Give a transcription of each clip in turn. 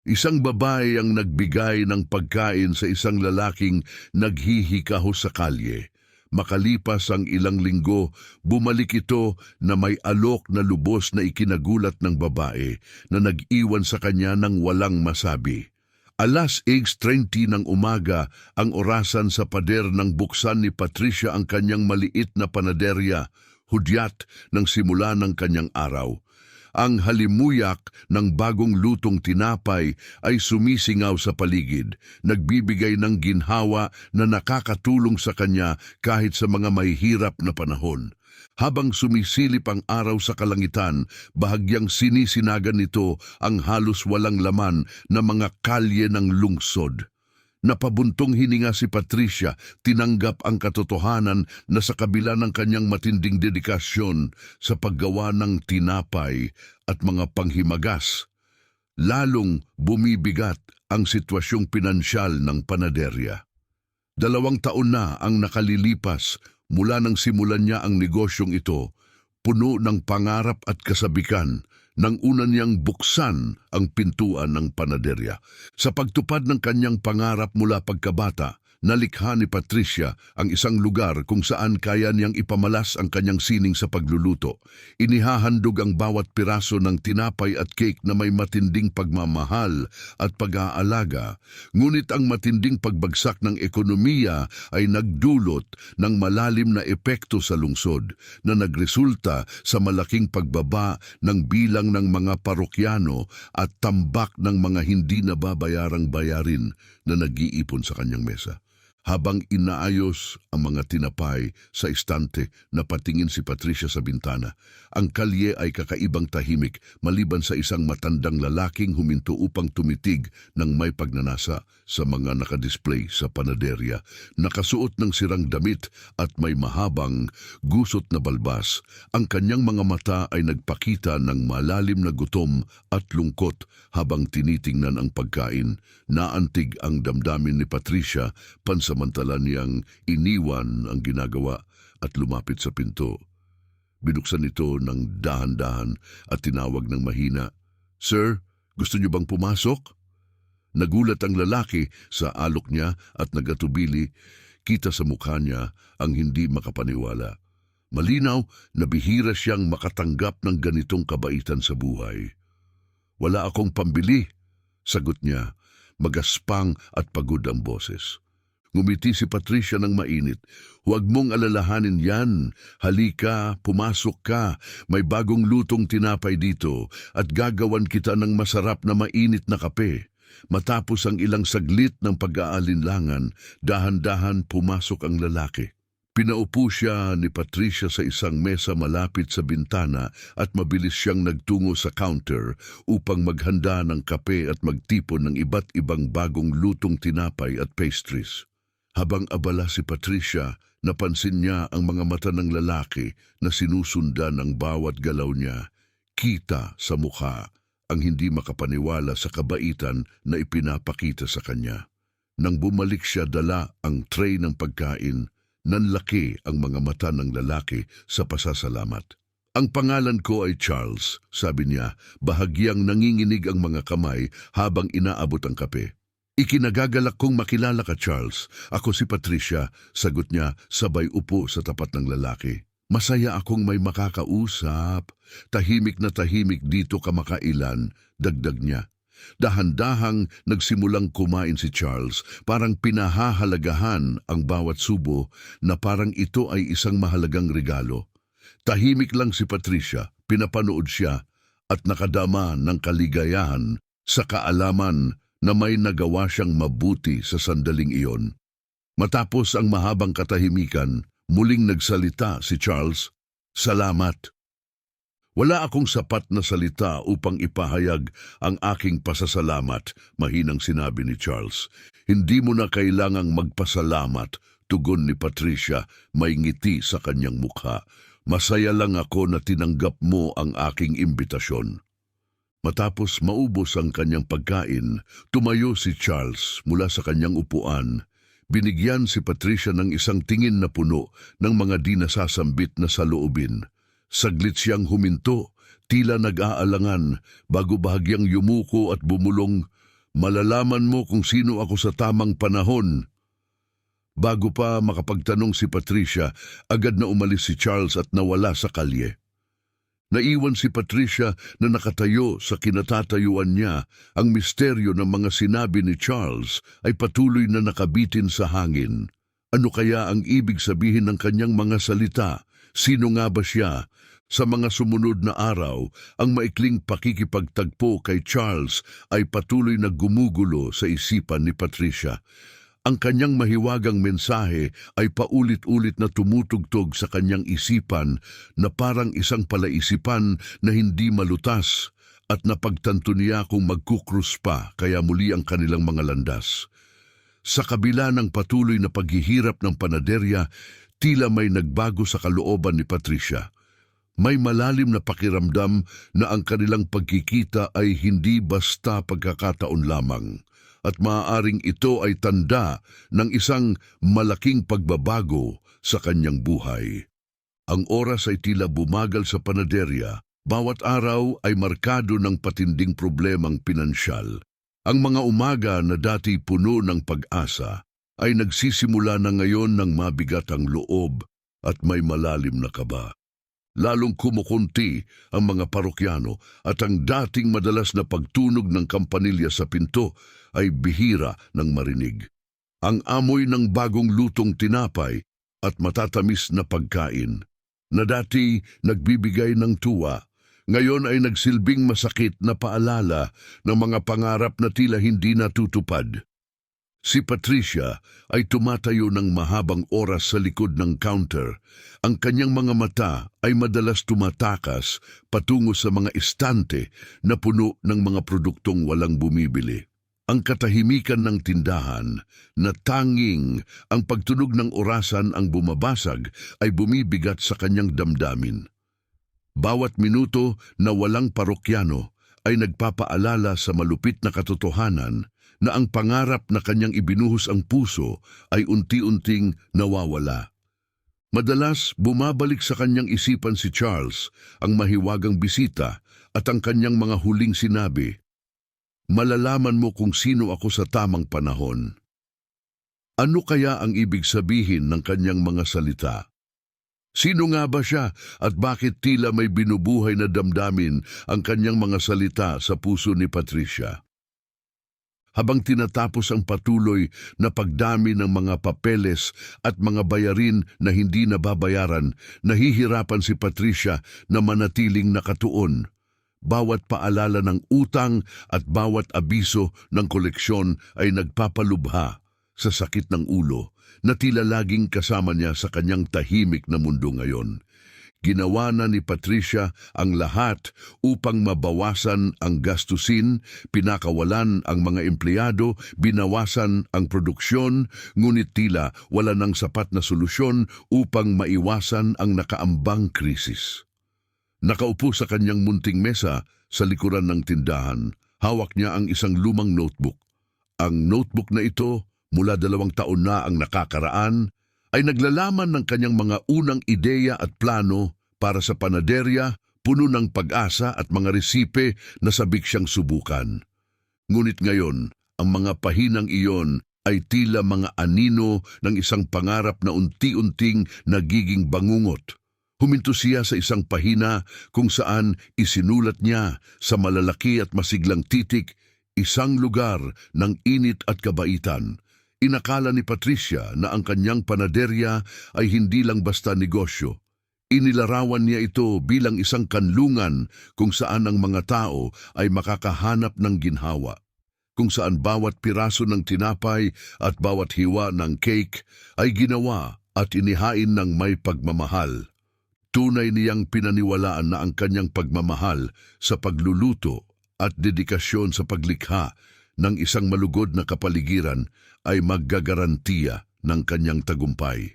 Isang babae ang nagbigay ng pagkain sa isang lalaking naghihikaho sa kalye. Makalipas ang ilang linggo, bumalik ito na may alok na lubos na ikinagulat ng babae na nag-iwan sa kanya ng walang masabi. Alas 6:30 ng umaga ang orasan sa pader ng buksan ni Patricia ang kanyang maliit na panaderya, hudyat ng simula ng kanyang araw. Ang halimuyak ng bagong lutong tinapay ay sumisingaw sa paligid, nagbibigay ng ginhawa na nakakatulong sa kanya kahit sa mga mahihirap na panahon. Habang sumisilip ang araw sa kalangitan, bahagyang sinisinagan nito ang halos walang laman na mga kalye ng lungsod. Napabuntong hininga si Patricia, tinanggap ang katotohanan na sa kabila ng kanyang matinding dedikasyon sa paggawa ng tinapay at mga panghimagas, lalong bumibigat ang sitwasyong pinansyal ng panaderya. 2 taon na ang nakalilipas mula nang simulan niya ang negosyong ito, puno ng pangarap at kasabikan. Nang una niyang buksan ang pintuan ng panaderya. Sa pagtupad ng kanyang pangarap mula pagkabata, nalikha ni Patricia ang isang lugar kung saan kaya niyang ipamalas ang kanyang sining sa pagluluto. Inihahandog ang bawat piraso ng tinapay at cake na may matinding pagmamahal at pag-aalaga, ngunit ang matinding pagbagsak ng ekonomiya ay nagdulot ng malalim na epekto sa lungsod na nagresulta sa malaking pagbaba ng bilang ng mga parokyano at tambak ng mga hindi nababayarang bayarin na nag-iipon sa kanyang mesa. Habang inaayos ang mga tinapay sa istante, napatingin si Patricia sa bintana. Ang kalye ay kakaibang tahimik maliban sa isang matandang lalaking huminto upang tumitig ng may pagnanasa sa mga nakadisplay sa panaderya. Nakasuot ng sirang damit at may mahabang gusot na balbas. Ang kanyang mga mata ay nagpakita ng malalim na gutom at lungkot habang tinitingnan ang pagkain. Naantig ang damdamin ni Patricia, pansamantala niyang iniwan ang ginagawa at lumapit sa pinto. Binuksan ito ng dahan-dahan at tinawag ng mahina, "Sir, gusto niyo bang pumasok?" Nagulat ang lalaki sa alok niya at nagatubili. Kita sa mukha niya ang hindi makapaniwala. Malinaw na bihira siyang makatanggap ng ganitong kabaitan sa buhay. "Wala akong pambili," sagot niya, magaspang at pagod ang boses. Ngumiti si Patricia ng mainit. "Huwag mong alalahanin yan. Halika, pumasok ka. May bagong lutong tinapay dito at gagawan kita ng masarap na mainit na kape." Matapos ang ilang saglit ng pag-aalinlangan, dahan-dahan pumasok ang lalaki. Pinaupo siya ni Patricia sa isang mesa malapit sa bintana at mabilis siyang nagtungo sa counter upang maghanda ng kape at magtipon ng iba't ibang bagong lutong tinapay at pastries. Habang abala si Patricia, napansin niya ang mga mata ng lalaki na sinusundan ng bawat galaw niya. Kita sa mukha ang hindi makapaniwala sa kabaitan na ipinapakita sa kanya. Nang bumalik siya, dala ang tray ng pagkain. Nanlaki ang mga mata ng lalaki sa pasasalamat. "Ang pangalan ko ay Charles," sabi niya, bahagyang nanginginig ang mga kamay habang inaabot ang kape. "Ikinagagalak kong makilala ka, Charles. Ako si Patricia," sagot niya sabay upo sa tapat ng lalaki. "Masaya akong may makakausap. Tahimik na tahimik dito kamakailan," dagdag niya. Dahan-dahang nagsimulang kumain si Charles, parang pinahahalagahan ang bawat subo na parang ito ay isang mahalagang regalo. Tahimik lang si Patricia, pinapanood siya at nakadama ng kaligayahan sa kaalaman na may nagawa siyang mabuti sa sandaling iyon. Matapos ang mahabang katahimikan, muling nagsalita si Charles, "Salamat. Wala akong sapat na salita upang ipahayag ang aking pasasalamat," mahinang sinabi ni Charles. "Hindi mo na kailangang magpasalamat," tugon ni Patricia, may ngiti sa kanyang mukha. "Masaya lang ako na tinanggap mo ang aking imbitasyon." Matapos maubos ang kanyang pagkain, tumayo si Charles mula sa kanyang upuan. Binigyan si Patricia ng isang tingin na puno ng mga di nasasambit na saloobin. Saglit siyang huminto, tila nag-aalangan, bago bahagyang yumuko at bumulong, Malalaman mo kung sino ako sa tamang panahon. Bago pa makapagtanong si Patricia, agad na umalis si Charles at nawala sa kalye. Naiwan si Patricia na nakatayo sa kinatatayuan niya. Ang misteryo ng mga sinabi ni Charles ay patuloy na nakabitin sa hangin. Ano kaya ang ibig sabihin ng kanyang mga salita? Sino nga ba siya? Sa mga sumunod na araw, ang maikling pakikipagtagpo kay Charles ay patuloy na gumugulo sa isipan ni Patricia. Ang kanyang mahiwagang mensahe ay paulit-ulit na tumutugtog sa kanyang isipan na parang isang palaisipan na hindi malutas, at napagtanto niya kung magkukrus pa kaya muli ang kanilang mga landas. Sa kabila ng patuloy na paghihirap ng panaderya, tila may nagbago sa kalooban ni Patricia. May malalim na pakiramdam na ang kanilang pagkikita ay hindi basta pagkakataon lamang, at maaaring ito ay tanda ng isang malaking pagbabago sa kanyang buhay. Ang oras ay tila bumagal sa panaderya. Bawat araw ay markado ng patinding problemang pinansyal. Ang mga umaga na dati puno ng pag-asa ay nagsisimula na ngayon ng mabigat ang loob at may malalim na kaba. Lalong kumukunti ang mga parokyano at ang dating madalas na pagtunog ng kampanilya sa pinto ay bihira ng marinig. Ang amoy ng bagong lutong tinapay at matatamis na pagkain na dati nagbibigay ng tuwa, ngayon ay nagsilbing masakit na paalala ng mga pangarap na tila hindi natutupad. Si Patricia ay tumatayo ng mahabang oras sa likod ng counter. Ang kanyang mga mata ay madalas tumatakas patungo sa mga estante na puno ng mga produktong walang bumibili. Ang katahimikan ng tindahan na tanging ang pagtunog ng orasan ang bumabasag ay bumibigat sa kanyang damdamin. Bawat minuto na walang parokyano ay nagpapaalala sa malupit na katotohanan na ang pangarap na kanyang ibinuhos ang puso ay unti-unting nawawala. Madalas bumabalik sa kanyang isipan si Charles, ang mahiwagang bisita at ang kanyang mga huling sinabi, "Malalaman mo kung sino ako sa tamang panahon." Ano kaya ang ibig sabihin ng kanyang mga salita? Sino nga ba siya at bakit tila may binubuhay na damdamin ang kanyang mga salita sa puso ni Patricia? Habang tinatapos ang patuloy na pagdami ng mga papeles at mga bayarin na hindi nababayaran, nahihirapan si Patricia na manatiling nakatuon. Bawat paalala ng utang at bawat abiso ng koleksyon ay nagpapalubha sa sakit ng ulo na tila laging kasama niya sa kanyang tahimik na mundo ngayon. Ginawa na ni Patricia ang lahat upang mabawasan ang gastusin, pinakawalan ang mga empleyado, binawasan ang produksyon, ngunit tila wala ng sapat na solusyon upang maiwasan ang nakaambang krisis. Nakaupo sa kanyang munting mesa sa likuran ng tindahan, hawak niya ang isang lumang notebook. Ang notebook na ito, mula 2 taon na ang nakakaraan, ay naglalaman ng kanyang mga unang ideya at plano para sa panaderya, puno ng pag-asa at mga resipe na sabik siyang subukan. Ngunit ngayon, ang mga pahinang iyon ay tila mga anino ng isang pangarap na unti-unting nagiging bangungot. Huminto siya sa isang pahina kung saan isinulat niya sa malalaki at masiglang titik isang lugar ng init at kabaitan. Inakala ni Patricia na ang kanyang panaderya ay hindi lang basta negosyo. Inilarawan niya ito bilang isang kanlungan kung saan ang mga tao ay makakahanap ng ginhawa, kung saan bawat piraso ng tinapay at bawat hiwa ng cake ay ginawa at inihain ng may pagmamahal. Tunay niyang pinaniwalaan na ang kanyang pagmamahal sa pagluluto at dedikasyon sa paglikha ng isang malugod na kapaligiran ay maggagarantiya ng kanyang tagumpay.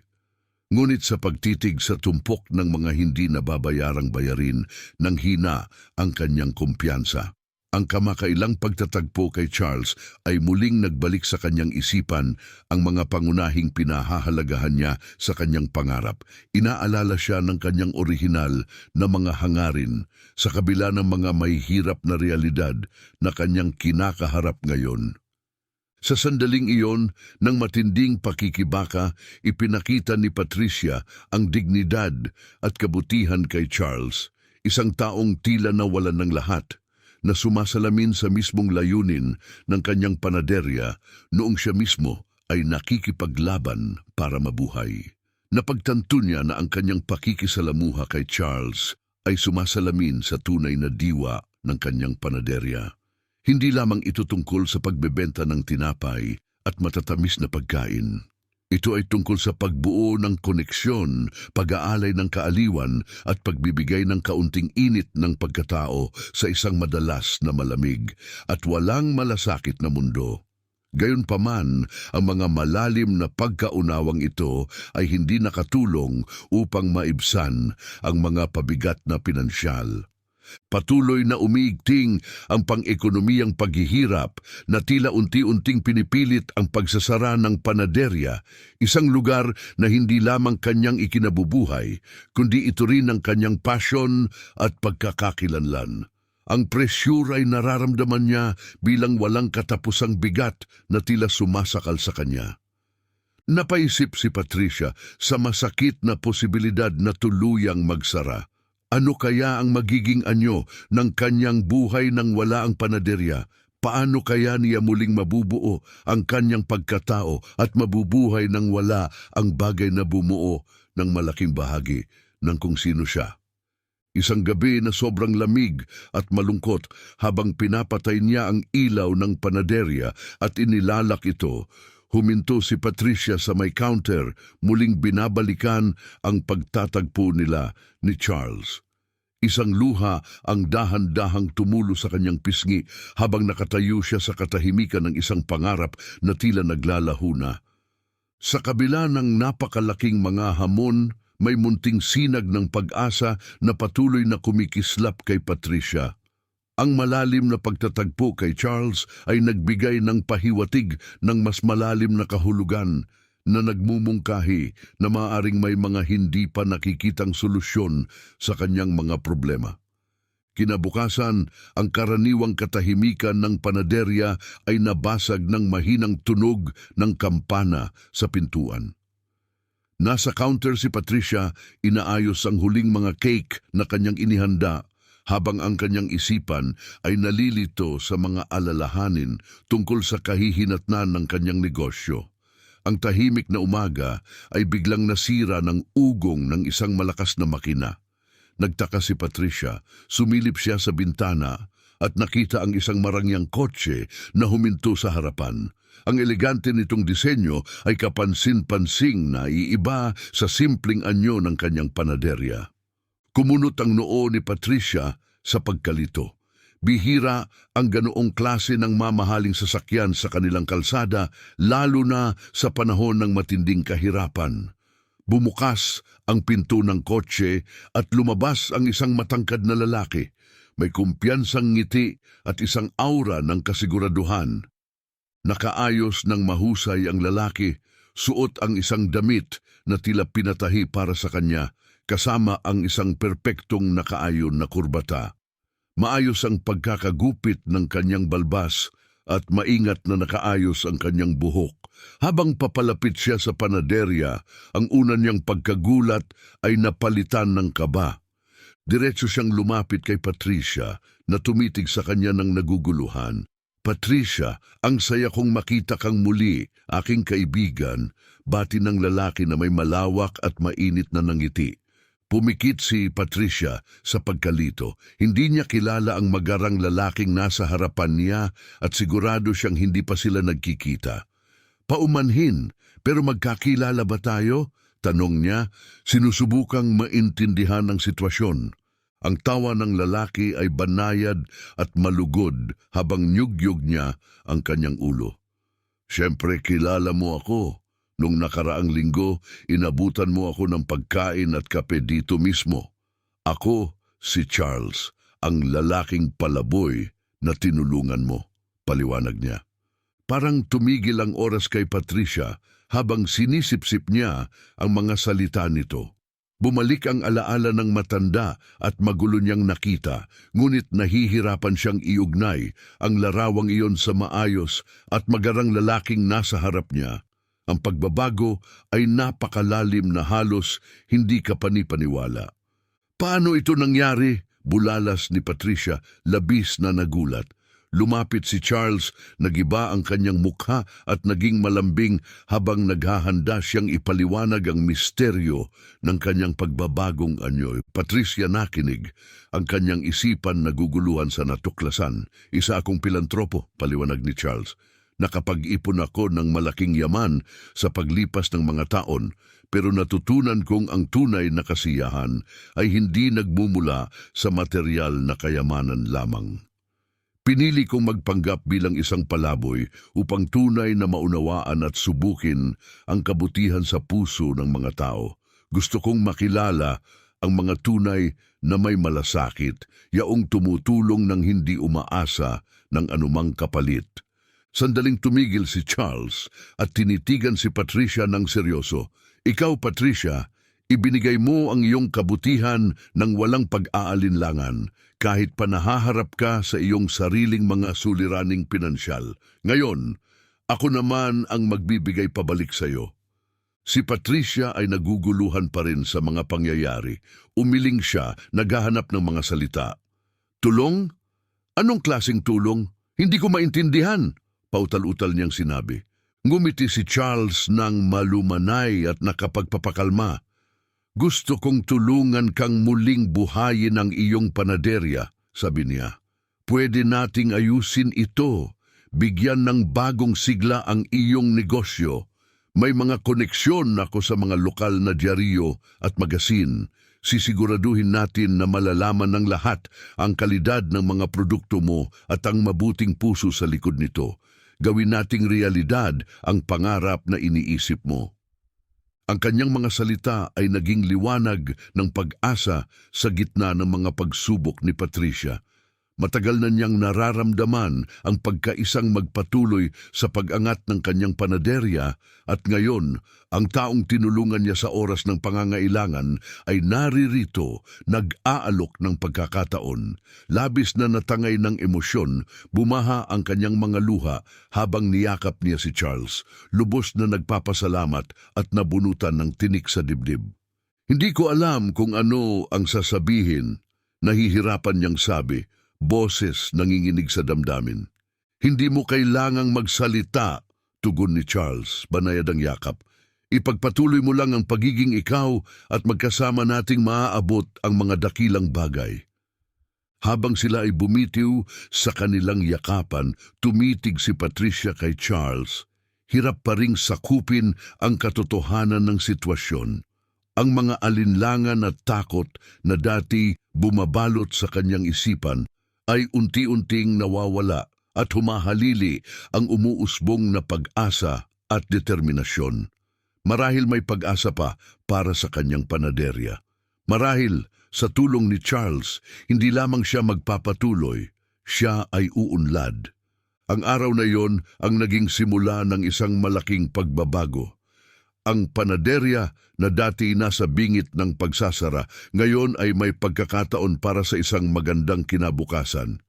Ngunit sa pagtitig sa tumpok ng mga hindi nababayarang bayarin, nanghina ang kanyang kumpiyansa. Ang kamakailang pagtatagpo kay Charles ay muling nagbalik sa kanyang isipan ang mga pangunahing pinahahalagahan niya sa kanyang pangarap. Inaalala siya ng kanyang orihinal na mga hangarin sa kabila ng mga may hirap na realidad na kanyang kinakaharap ngayon. Sa sandaling iyon, ng matinding pakikibaka, ipinakita ni Patricia ang dignidad at kabutihan kay Charles, isang taong tila nawalan ng lahat, na sumasalamin sa mismong layunin ng kanyang panaderya noong siya mismo ay nakikipaglaban para mabuhay. Napagtanto niya na ang kanyang pakikisalamuha kay Charles ay sumasalamin sa tunay na diwa ng kanyang panaderya. Hindi lamang ito tungkol sa pagbebenta ng tinapay at matatamis na pagkain. Ito ay tungkol sa pagbuo ng koneksyon, pag-aalay ng kaaliwan at pagbibigay ng kaunting init ng pagkatao sa isang madalas na malamig at walang malasakit na mundo. Gayunpaman, ang mga malalim na pagkaunawang ito ay hindi nakatulong upang maibsan ang mga pabigat na pinansyal. Patuloy na umiigting ang pang-ekonomiyang paghihirap na tila unti-unting pinipilit ang pagsasara ng panaderya, isang lugar na hindi lamang kanyang ikinabubuhay, kundi ito rin ang kanyang pasyon at pagkakakilanlan. Ang presyur ay nararamdaman niya bilang walang katapusang bigat na tila sumasakal sa kanya. Napaisip si Patricia sa masakit na posibilidad na tuluyang magsara. Ano kaya ang magiging anyo ng kanyang buhay nang wala ang panaderya? Paano kaya niya muling mabubuo ang kanyang pagkatao at mabubuhay nang wala ang bagay na bumuo ng malaking bahagi ng kung sino siya? Isang gabi na sobrang lamig at malungkot habang pinapatay niya ang ilaw ng panaderya at inilalak ito, huminto si Patricia sa may counter, muling binabalikan ang pagtatagpo nila ni Charles. Isang luha ang dahan-dahang tumulo sa kanyang pisngi habang nakatayo siya sa katahimikan ng isang pangarap na tila naglalaho na. Sa kabila ng napakalaking mga hamon, may munting sinag ng pag-asa na patuloy na kumikislap kay Patricia. Ang malalim na pagtatagpo kay Charles ay nagbigay ng pahiwatig ng mas malalim na kahulugan na nagmumungkahi na maaaring may mga hindi pa nakikitang solusyon sa kanyang mga problema. Kinabukasan, ang karaniwang katahimikan ng panaderya ay nabasag ng mahinang tunog ng kampana sa pintuan. Nasa counter si Patricia, inaayos ang huling mga cake na kanyang inihanda habang ang kanyang isipan ay nalilito sa mga alalahanin tungkol sa kahihinatnan ng kanyang negosyo. Ang tahimik na umaga ay biglang nasira ng ugong ng isang malakas na makina. Nagtaka si Patricia, sumilip siya sa bintana at nakita ang isang marangyang kotse na huminto sa harapan. Ang elegante nitong disenyo ay kapansin-pansing na iiba sa simpleng anyo ng kanyang panaderya. Kumunot ang noo ni Patricia sa pagkalito. Bihira ang ganoong klase ng mamahaling sasakyan sa kanilang kalsada, lalo na sa panahon ng matinding kahirapan. Bumukas ang pinto ng kotse at lumabas ang isang matangkad na lalaki. May kumpiyansang ngiti at isang aura ng kasiguraduhan. Nakaayos ng mahusay ang lalaki, suot ang isang damit na tila pinatahi para sa kanya, kasama ang isang perpektong nakaayon na kurbata. Maayos ang pagkakagupit ng kanyang balbas at maingat na nakaayos ang kanyang buhok. Habang papalapit siya sa panaderya, ang una niyang pagkagulat ay napalitan ng kaba. Diretso siyang lumapit kay Patricia na tumitig sa kanya ng naguguluhan. Patricia, ang saya kong makita kang muli, aking kaibigan, bati ng lalaki na may malawak at mainit na nangiti. Pumikit si Patricia sa pagkalito. Hindi niya kilala ang magarang lalaking nasa harapan niya at sigurado siyang hindi pa sila nagkikita. Paumanhin, pero magkakilala ba tayo? Tanong niya, sinusubukang maintindihan ang sitwasyon. Ang tawa ng lalaki ay banayad at malugod habang nyugyug niya ang kanyang ulo. Siyempre kilala mo ako. Nung nakaraang linggo, inabutan mo ako ng pagkain at kape dito mismo. Ako si Charles, ang lalaking palaboy na tinulungan mo, paliwanag niya. Parang tumigil ang oras kay Patricia habang sinisipsip niya ang mga salita nito. Bumalik ang alaala ng matanda at magulo niyang nakita, ngunit nahihirapan siyang iugnay ang larawang iyon sa maayos at magarang lalaking nasa harap niya. Ang pagbabago ay napakalalim na halos hindi ka panipaniwala. Paano ito nangyari? Bulalas ni Patricia, labis na nagulat. Lumapit si Charles, nagiba ang kanyang mukha at naging malambing habang naghahanda siyang ipaliwanag ang misteryo ng kanyang pagbabagong anyo. Patricia nakinig, ang kanyang isipan naguguluhan sa natuklasan. Isa akong pilantropo, paliwanag ni Charles. Nakapag-ipon ako ng malaking yaman sa paglipas ng mga taon, pero natutunan kong ang tunay na kasiyahan ay hindi nagmumula sa material na kayamanan lamang. Pinili kong magpanggap bilang isang palaboy upang tunay na maunawaan at subukin ang kabutihan sa puso ng mga tao. Gusto kong makilala ang mga tunay na may malasakit, yaong tumutulong ng hindi umaasa ng anumang kapalit. Sandaling tumigil si Charles at tinitigan si Patricia ng seryoso. Ikaw, Patricia, ibinigay mo ang iyong kabutihan ng walang pag-aalinlangan kahit pa nahaharap ka sa iyong sariling mga suliraning pinansyal. Ngayon, ako naman ang magbibigay pabalik sa iyo. Si Patricia ay naguguluhan pa rin sa mga pangyayari. Umiling siya, naghahanap ng mga salita. Tulong? Anong klaseng tulong? Hindi ko maintindihan, pautal-utal niyang sinabi. Ngumiti si Charles ng malumanay at nakapagpapakalma. Gusto kong tulungan kang muling buhayin ang iyong panaderya, sabi niya. Pwede nating ayusin ito, bigyan ng bagong sigla ang iyong negosyo. May mga koneksyon ako sa mga lokal na dyaryo at magasin. Sisiguraduhin natin na malalaman ng lahat ang kalidad ng mga produkto mo at ang mabuting puso sa likod nito. Gawin nating realidad ang pangarap na iniisip mo. Ang kanyang mga salita ay naging liwanag ng pag-asa sa gitna ng mga pagsubok ni Patricia. Matagal na niyang nararamdaman ang pagkaisang magpatuloy sa pag-angat ng kanyang panaderya at ngayon, ang taong tinulungan niya sa oras ng pangangailangan ay naririto, nag-aalok ng pagkakataon. Labis na natangay ng emosyon, bumaha ang kanyang mga luha habang niyakap niya si Charles, lubos na nagpapasalamat at nabunutan ng tinik sa dibdib. Hindi ko alam kung ano ang sasabihin, nahihirapan niyang sabi. Boses nanginginig sa damdamin. Hindi mo kailangang magsalita, tugon ni Charles, banayad ang yakap. Ipagpatuloy mo lang ang pagiging ikaw at magkasama nating maaabot ang mga dakilang bagay. Habang sila ay bumitiw sa kanilang yakapan, tumitig si Patricia kay Charles. Hirap pa ring sakupin ang katotohanan ng sitwasyon. Ang mga alinlangan at takot na dati bumabalot sa kanyang isipan ay unti-unting nawawala at humahalili ang umuusbong na pag-asa at determinasyon. Marahil may pag-asa pa para sa kanyang panaderya. Marahil sa tulong ni Charles, hindi lamang siya magpapatuloy, siya ay uunlad. Ang araw na iyon ang naging simula ng isang malaking pagbabago. Ang panaderya na dati nasa bingit ng pagsasara, ngayon ay may pagkakataon para sa isang magandang kinabukasan.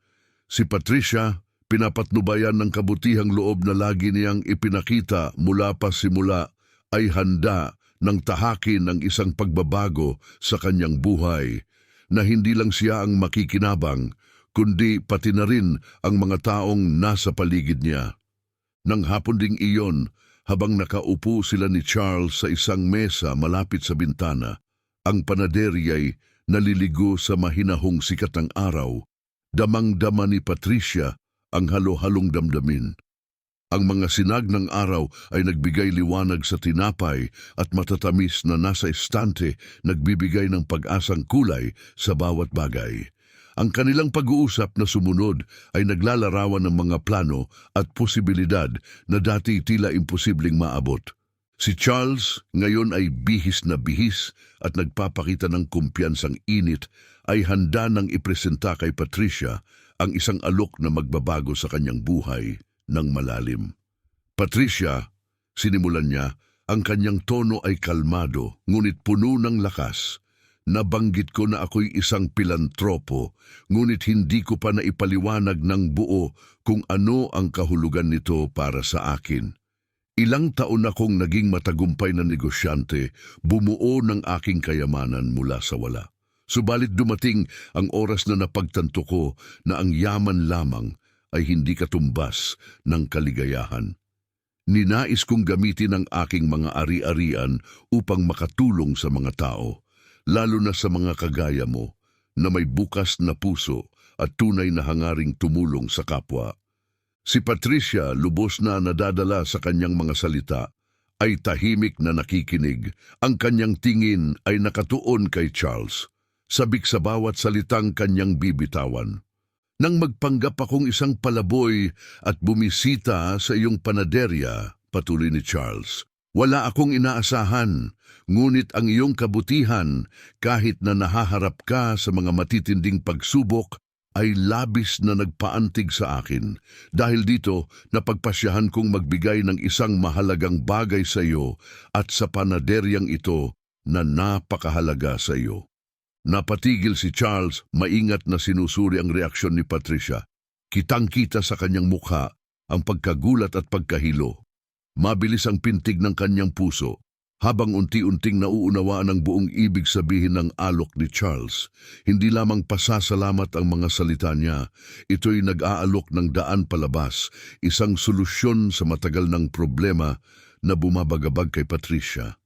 Si Patricia, pinapatnubayan ng kabutihang loob na lagi niyang ipinakita mula pa simula, ay handa ng tahakin ang isang pagbabago sa kanyang buhay, na hindi lang siya ang makikinabang, kundi pati na rin ang mga taong nasa paligid niya. Nang hapon ding iyon, habang nakaupo sila ni Charles sa isang mesa malapit sa bintana, ang panaderya'y naliligo sa mahinahong sikat ng araw. Damang-dama ni Patricia ang halo-halong damdamin. Ang mga sinag ng araw ay nagbigay liwanag sa tinapay at matatamis na nasa estante, nagbibigay ng pag-asang kulay sa bawat bagay. Ang kanilang pag-uusap na sumunod ay naglalarawan ng mga plano at posibilidad na dati tila imposibleng maabot. Si Charles, ngayon ay bihis na bihis at nagpapakita ng kumpiyansang init, ay handa nang ipresenta kay Patricia ang isang alok na magbabago sa kanyang buhay ng malalim. Patricia, sinimulan niya, ang kanyang tono ay kalmado, ngunit puno ng lakas. Nabanggit ko na ako'y isang pilantropo, ngunit hindi ko pa naipaliwanag ng buo kung ano ang kahulugan nito para sa akin. Ilang taon akong naging matagumpay na negosyante, bumuo ng aking kayamanan mula sa wala. Subalit dumating ang oras na napagtanto ko na ang yaman lamang ay hindi katumbas ng kaligayahan. Ninais kong gamitin ang aking mga ari-arian upang makatulong sa mga tao, lalo na sa mga kagaya mo na may bukas na puso at tunay na hangaring tumulong sa kapwa. Si Patricia, lubos na nadadala sa kanyang mga salita, ay tahimik na nakikinig. Ang kanyang tingin ay nakatuon kay Charles, sabik sa bawat salitang kanyang bibitawan. Nang magpanggap akong isang palaboy at bumisita sa iyong panaderya, patuloy ni Charles, wala akong inaasahan, ngunit ang iyong kabutihan, kahit na nahaharap ka sa mga matitinding pagsubok, ay labis na nagpaantig sa akin. Dahil dito, napagpasyahan kong magbigay ng isang mahalagang bagay sa iyo at sa panaderyang ito na napakahalaga sa iyo. Napatigil si Charles, maingat na sinusuri ang reaksyon ni Patricia. Kitang-kita sa kanyang mukha ang pagkagulat at pagkahilo. Mabilis ang pintig ng kanyang puso, habang unti-unting nauunawaan ang buong ibig sabihin ng alok ni Charles. Hindi lamang pasasalamat ang mga salita niya, ito'y nag-aalok ng daan palabas, isang solusyon sa matagal ng problema na bumabagabag kay Patricia.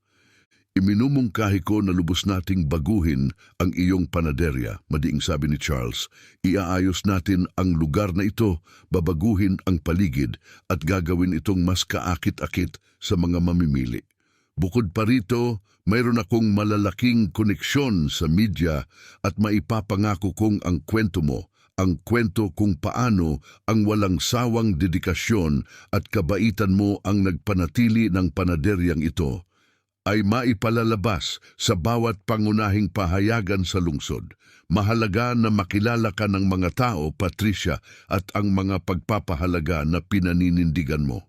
Iminumungkahi ko na lubos nating baguhin ang iyong panaderya, madiing sabi ni Charles. Iaayos natin ang lugar na ito, babaguhin ang paligid at gagawin itong mas kaakit-akit sa mga mamimili. Bukod pa rito, mayroon akong malalaking koneksyon sa media at maipapangako kong ang kwento mo, ang kwento kung paano ang walang sawang dedikasyon at kabaitan mo ang nagpanatili ng panaderyang ito, ay maipalalabas sa bawat pangunahing pahayagan sa lungsod. Mahalaga na makilala ka ng mga tao, Patricia, at ang mga pagpapahalaga na pinaninindigan mo.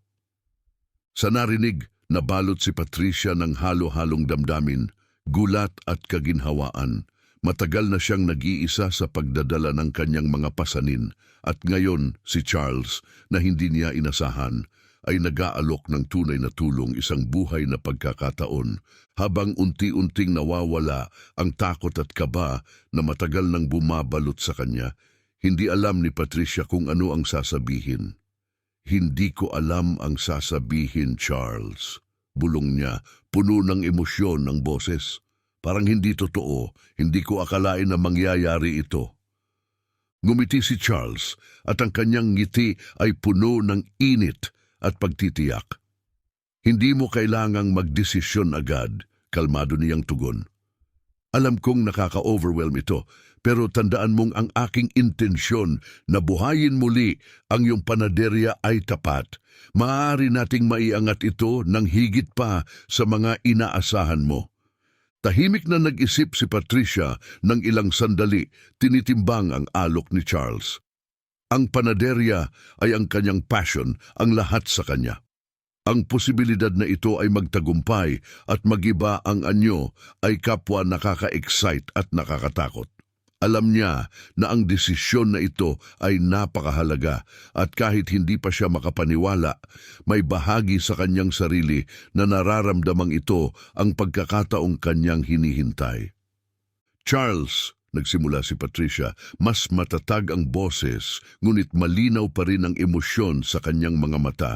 Sa narinig, nabalot si Patricia ng halo-halong damdamin, gulat at kaginhawaan. Matagal na siyang nag-iisa sa pagdadala ng kanyang mga pasanin, at ngayon si Charles, na hindi niya inasahan, ay nag-aalok ng tunay na tulong, isang buhay na pagkakataon, habang unti-unting nawawala ang takot at kaba na matagal nang bumabalot sa kanya. Hindi alam ni Patricia kung ano ang sasabihin. Hindi ko alam ang sasabihin, Charles. Bulong niya, puno ng emosyon ng boses. Parang hindi totoo, hindi ko akalain na mangyayari ito. Ngumiti si Charles at ang kanyang ngiti ay puno ng init at pagtitiyak. Hindi mo kailangang magdesisyon agad, kalmado niyang tugon. Alam kong nakaka-overwhelm ito, pero tandaan mong ang aking intensyon na buhayin muli ang iyong panaderya ay tapat. Maaari nating maiangat ito ng higit pa sa mga inaasahan mo. Tahimik na nag-isip si Patricia ng ilang sandali, tinitimbang ang alok ni Charles. Ang panaderya ay ang kanyang passion, ang lahat sa kanya. Ang posibilidad na ito ay magtagumpay at magiba ang anyo ay kapwa nakaka-excite at nakakatakot. Alam niya na ang desisyon na ito ay napakahalaga at kahit hindi pa siya makapaniwala, may bahagi sa kanyang sarili na nararamdamang ito ang pagkakataong kanyang hinihintay. Charles, nagsimula si Patricia, mas matatag ang boses, ngunit malinaw pa rin ang emosyon sa kanyang mga mata.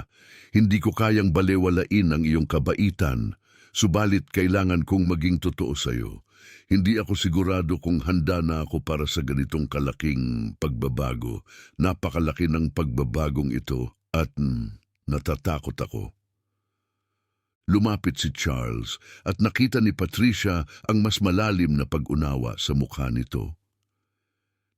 Hindi ko kayang balewalain ang iyong kabaitan, subalit kailangan kong maging totoo sa iyo. Hindi ako sigurado kung handa na ako para sa ganitong kalaking pagbabago. Napakalaki ng pagbabagong ito at natatakot ako. Lumapit si Charles at nakita ni Patricia ang mas malalim na pag-unawa sa mukha nito.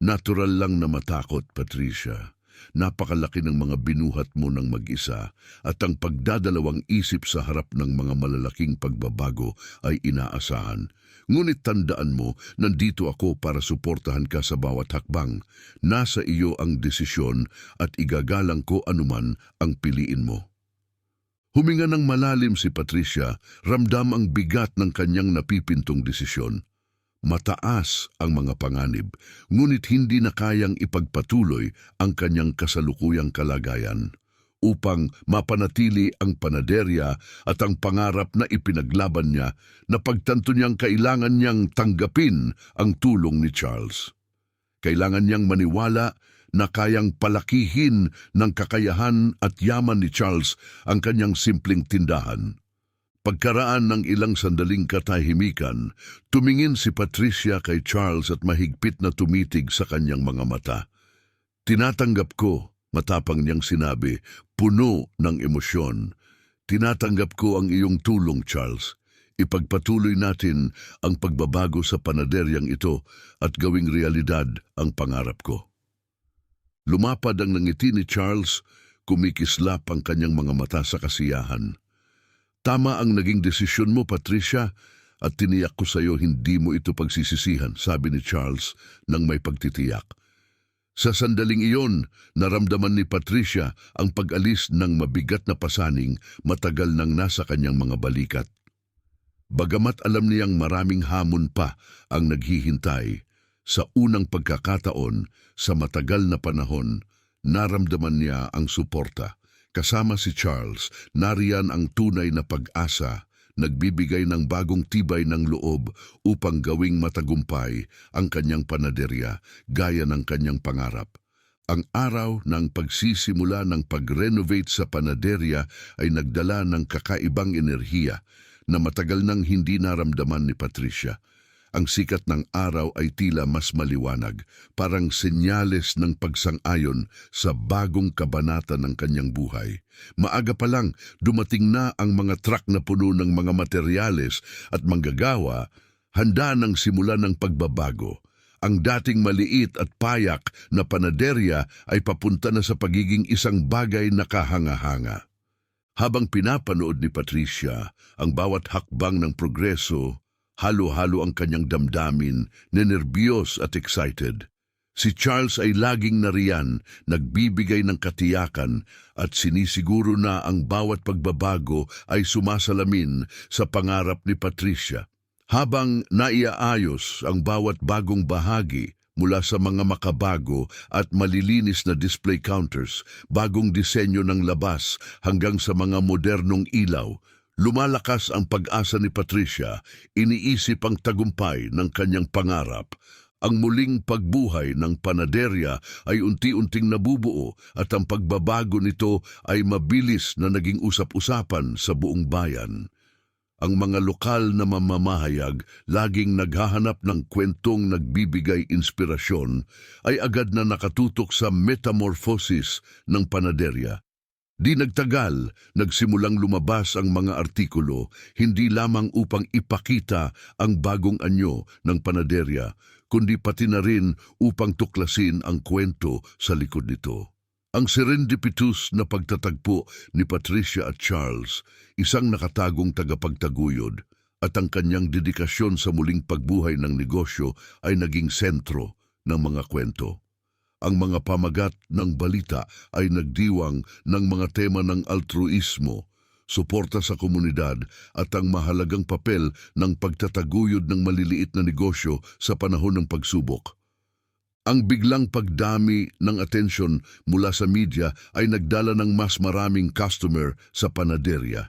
Natural lang na matakot, Patricia. Napakalaki ng mga binuhat mo ng mag-isa at ang pagdadalawang isip sa harap ng mga malalaking pagbabago ay inaasahan. Ngunit tandaan mo, nandito ako para suportahan ka sa bawat hakbang. Nasa iyo ang desisyon at igagalang ko anuman ang piliin mo. Huminga ng malalim si Patricia, ramdam ang bigat ng kanyang napipintong desisyon. Mataas ang mga panganib, ngunit hindi na kayang ipagpatuloy ang kanyang kasalukuyang kalagayan. Upang mapanatili ang panaderya at ang pangarap na ipinaglaban niya, napagtanto niyang kailangan niyang tanggapin ang tulong ni Charles. Kailangan niyang maniwala na kayang palakihin ng kakayahan at yaman ni Charles ang kanyang simpleng tindahan. Pagkaraan ng ilang sandaling katahimikan, tumingin si Patricia kay Charles at mahigpit na tumitig sa kanyang mga mata. "Tinatanggap ko," matapang niyang sinabi, puno ng emosyon. "Tinatanggap ko ang iyong tulong, Charles. Ipagpatuloy natin ang pagbabago sa panaderyang ito at gawing realidad ang pangarap ko." Lumapad ang ngiti ni Charles, kumikislap ang kanyang mga mata sa kasiyahan. "Tama ang naging desisyon mo, Patricia, at tiniyak ko sa iyo hindi mo ito pagsisisihan," sabi ni Charles nang may pagtitiyak. Sa sandaling iyon, naramdaman ni Patricia ang pag-alis ng mabigat na pasaning matagal nang nasa kanyang mga balikat. Bagamat alam niyang maraming hamon pa ang naghihintay, sa unang pagkakataon, sa matagal na panahon, naramdaman niya ang suporta. Kasama si Charles, nariyan ang tunay na pag-asa, nagbibigay ng bagong tibay ng loob upang gawing matagumpay ang kanyang panaderya gaya ng kanyang pangarap. Ang araw ng pagsisimula ng pag-renovate sa panaderya ay nagdala ng kakaibang enerhiya na matagal nang hindi naramdaman ni Patricia. Ang sikat ng araw ay tila mas maliwanag, parang senyales ng pagsang-ayon sa bagong kabanata ng kanyang buhay. Maaga pa lang, dumating na ang mga truck na puno ng mga materyales at manggagawa, handa ng simulan ng pagbabago. Ang dating maliit at payak na panaderya ay papunta na sa pagiging isang bagay na kahanga-hanga. Habang pinapanood ni Patricia ang bawat hakbang ng progreso, halo-halo ang kanyang damdamin, nenerbiyos at excited. Si Charles ay laging nariyan, nagbibigay ng katiyakan at sinisiguro na ang bawat pagbabago ay sumasalamin sa pangarap ni Patricia. Habang naiaayos ang bawat bagong bahagi mula sa mga makabago at malilinis na display counters, bagong disenyo ng labas hanggang sa mga modernong ilaw, lumalakas ang pag-asa ni Patricia, iniisip ang tagumpay ng kanyang pangarap. Ang muling pagbuhay ng panaderya ay unti-unting nabubuo at ang pagbabago nito ay mabilis na naging usap-usapan sa buong bayan. Ang mga lokal na mamamahayag, laging naghahanap ng kwentong nagbibigay inspirasyon, ay agad na nakatutok sa metamorphosis ng panaderya. Di nagtagal, nagsimulang lumabas ang mga artikulo, hindi lamang upang ipakita ang bagong anyo ng panaderya, kundi pati na rin upang tuklasin ang kwento sa likod nito. Ang serendipitous na pagtatagpo ni Patricia at Charles, isang nakatagong tagapagtaguyod, at ang kanyang dedikasyon sa muling pagbuhay ng negosyo ay naging sentro ng mga kwento. Ang mga pamagat ng balita ay nagdiwang ng mga tema ng altruismo, suporta sa komunidad at ang mahalagang papel ng pagtataguyod ng maliliit na negosyo sa panahon ng pagsubok. Ang biglang pagdami ng atensyon mula sa media ay nagdala ng mas maraming customer sa panaderya.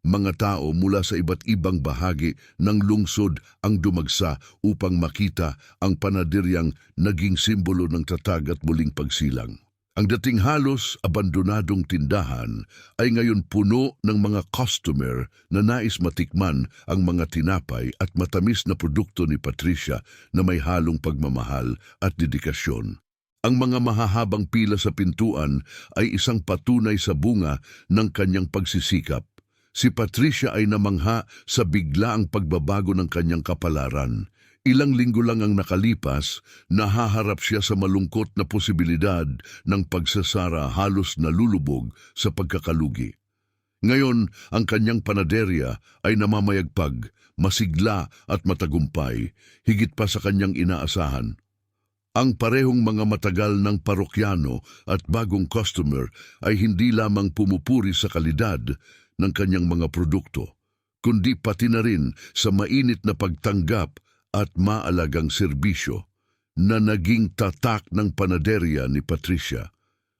Mga tao mula sa iba't ibang bahagi ng lungsod ang dumagsa upang makita ang panaderyang naging simbolo ng tatag at muling pagsilang. Ang dating halos abandonadong tindahan ay ngayon puno ng mga customer na nais matikman ang mga tinapay at matamis na produkto ni Patricia na may halong pagmamahal at dedikasyon. Ang mga mahahabang pila sa pintuan ay isang patunay sa bunga ng kanyang pagsisikap. Si Patricia ay namangha sa biglaang pagbabago ng kanyang kapalaran. Ilang linggo lang ang nakalipas, nahaharap siya sa malungkot na posibilidad ng pagsasara halos nalulubog sa pagkakalugi. Ngayon, ang kanyang panaderya ay namamayagpag, masigla at matagumpay, higit pa sa kanyang inaasahan. Ang parehong mga matagal ng parokyano at bagong customer ay hindi lamang pumupuri sa kalidad ng kanyang mga produkto, kundi pati na rin sa mainit na pagtanggap at maalagang serbisyo na naging tatak ng panaderya ni Patricia.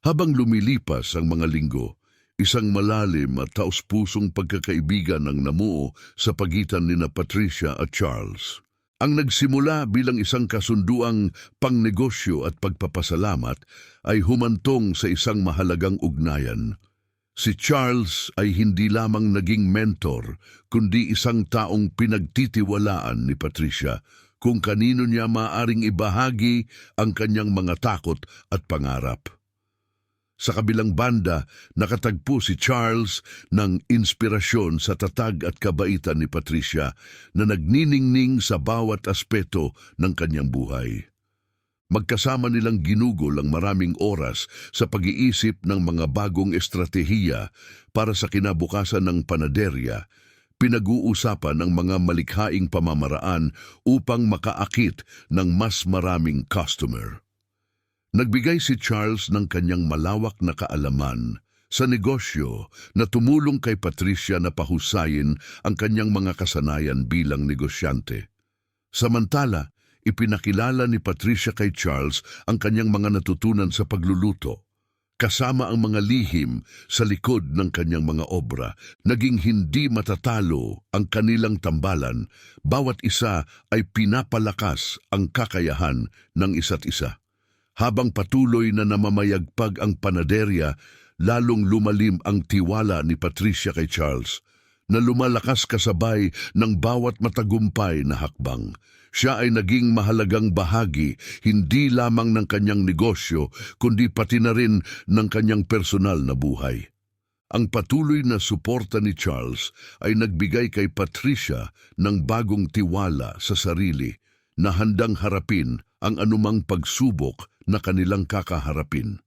Habang lumilipas ang mga linggo, isang malalim at taos-pusong pagkakaibigan ang namuo sa pagitan ni Patricia at Charles. Ang nagsimula bilang isang kasunduang pangnegosyo at pagpapasalamat ay humantong sa isang mahalagang ugnayan. Si Charles ay hindi lamang naging mentor, kundi isang taong pinagtitiwalaan ni Patricia kung kanino niya maaring ibahagi ang kanyang mga takot at pangarap. Sa kabilang banda, nakatagpo si Charles ng inspirasyon sa tatag at kabaitan ni Patricia na nagniningning sa bawat aspeto ng kanyang buhay. Magkasama nilang ginugol ang maraming oras sa pag-iisip ng mga bagong estratehiya para sa kinabukasan ng panaderya, pinag-uusapan ang mga malikhaing pamamaraan upang makaakit ng mas maraming customer. Nagbigay si Charles ng kanyang malawak na kaalaman sa negosyo na tumulong kay Patricia na pahusayin ang kanyang mga kasanayan bilang negosyante. Samantala, ipinakilala ni Patricia kay Charles ang kanyang mga natutunan sa pagluluto, kasama ang mga lihim sa likod ng kanyang mga obra. Naging hindi matatalo ang kanilang tambalan, bawat isa ay pinapalakas ang kakayahan ng isa't isa. Habang patuloy na namamayagpag ang panaderya, lalong lumalim ang tiwala ni Patricia kay Charles, na lumalakas kasabay ng bawat matagumpay na hakbang. Siya ay naging mahalagang bahagi hindi lamang ng kanyang negosyo kundi pati na rin ng kanyang personal na buhay. Ang patuloy na suporta ni Charles ay nagbigay kay Patricia ng bagong tiwala sa sarili na handang harapin ang anumang pagsubok na kanilang kakaharapin.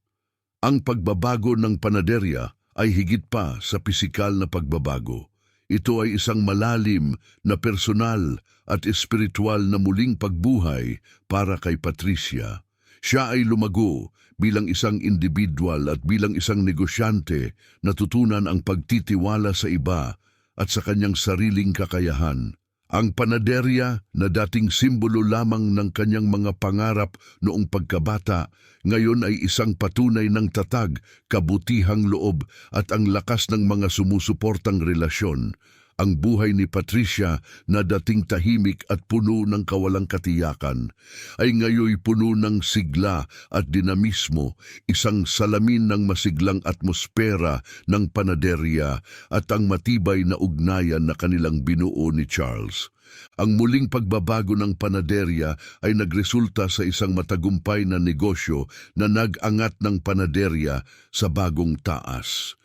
Ang pagbabago ng panaderya ay higit pa sa pisikal na pagbabago. Ito ay isang malalim na personal at espiritual na muling pagbuhay para kay Patricia. Siya ay lumago bilang isang individual at bilang isang negosyante, natutunan ang pagtitiwala sa iba at sa kanyang sariling kakayahan. Ang panaderya na dating simbolo lamang ng kanyang mga pangarap noong pagkabata, ngayon ay isang patunay ng tatag, kabutihang loob at ang lakas ng mga sumusuportang relasyon. Ang buhay ni Patricia na dating tahimik at puno ng kawalang katiyakan ay ngayoy puno ng sigla at dinamismo, isang salamin ng masiglang atmosfera ng panaderya at ang matibay na ugnayan na kanilang binuo ni Charles. Ang muling pagbabago ng panaderya ay nagresulta sa isang matagumpay na negosyo na nag-angat ng panaderya sa bagong taas.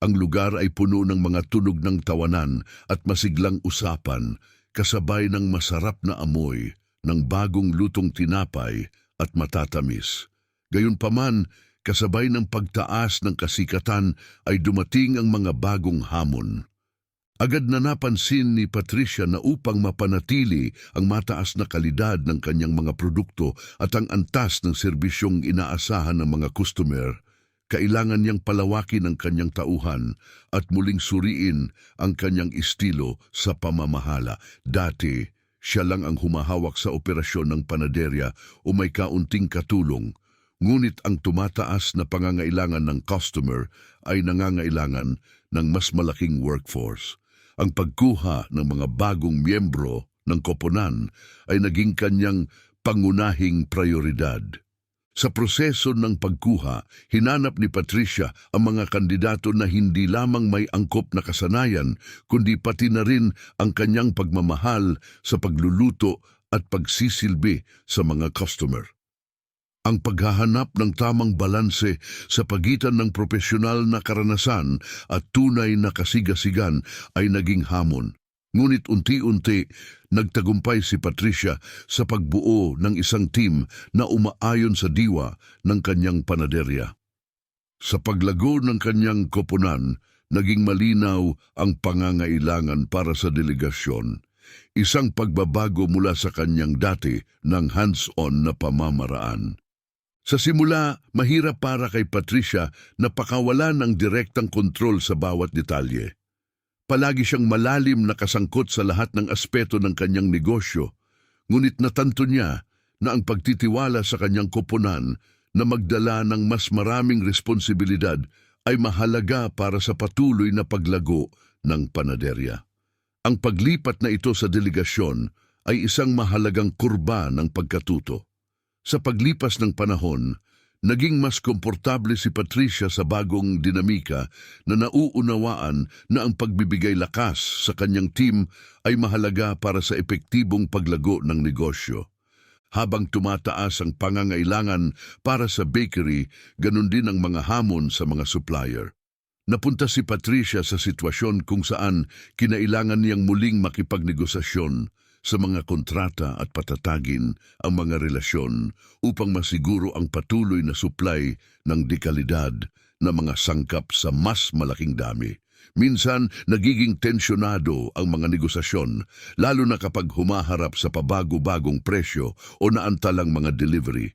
Ang lugar ay puno ng mga tunog ng tawanan at masiglang usapan, kasabay ng masarap na amoy ng bagong lutong tinapay at matatamis. Gayunpaman, kasabay ng pagtaas ng kasikatan ay dumating ang mga bagong hamon. Agad na napansin ni Patricia na upang mapanatili ang mataas na kalidad ng kanyang mga produkto at ang antas ng serbisyong inaasahan ng mga customer, kailangan niyang palawakin ang kanyang tauhan at muling suriin ang kanyang estilo sa pamamahala. Dati, siya lang ang humahawak sa operasyon ng panaderya o may kaunting katulong, ngunit ang tumataas na pangangailangan ng customer ay nangangailangan ng mas malaking workforce. Ang pagkuha ng mga bagong miyembro ng koponan ay naging kanyang pangunahing prioridad. Sa proseso ng pagkuha, hinanap ni Patricia ang mga kandidato na hindi lamang may angkop na kasanayan, kundi pati na rin ang kanyang pagmamahal sa pagluluto at pagsisilbi sa mga customer. Ang paghahanap ng tamang balanse sa pagitan ng profesional na karanasan at tunay na kasigasigan ay naging hamon. Ngunit unti-unti, nagtagumpay si Patricia sa pagbuo ng isang team na umaayon sa diwa ng kanyang panaderya. Sa paglago ng kanyang koponan, naging malinaw ang pangangailangan para sa delegasyon. Isang pagbabago mula sa kanyang dati ng hands-on na pamamaraan. Sa simula, mahirap para kay Patricia na pakawalan ng direktang kontrol sa bawat detalye. Palagi siyang malalim na kasangkot sa lahat ng aspeto ng kanyang negosyo, ngunit natanto niya na ang pagtitiwala sa kanyang koponan na magdala ng mas maraming responsibilidad ay mahalaga para sa patuloy na paglago ng panaderya. Ang paglipat na ito sa delegasyon ay isang mahalagang kurba ng pagkatuto. Sa paglipas ng panahon, naging mas komportable si Patricia sa bagong dinamika na nauunawaan na ang pagbibigay lakas sa kanyang team ay mahalaga para sa epektibong paglago ng negosyo. Habang tumataas ang pangangailangan para sa bakery, ganun din ang mga hamon sa mga supplier. Napunta si Patricia sa sitwasyon kung saan kinailangan niyang muling makipagnegosasyon sa mga kontrata at patatagin ang mga relasyon upang masiguro ang patuloy na supply ng dekalidad na mga sangkap sa mas malaking dami. Minsan, nagiging tensyonado ang mga negosasyon, lalo na kapag humaharap sa pabago-bagong presyo o naantalang mga delivery.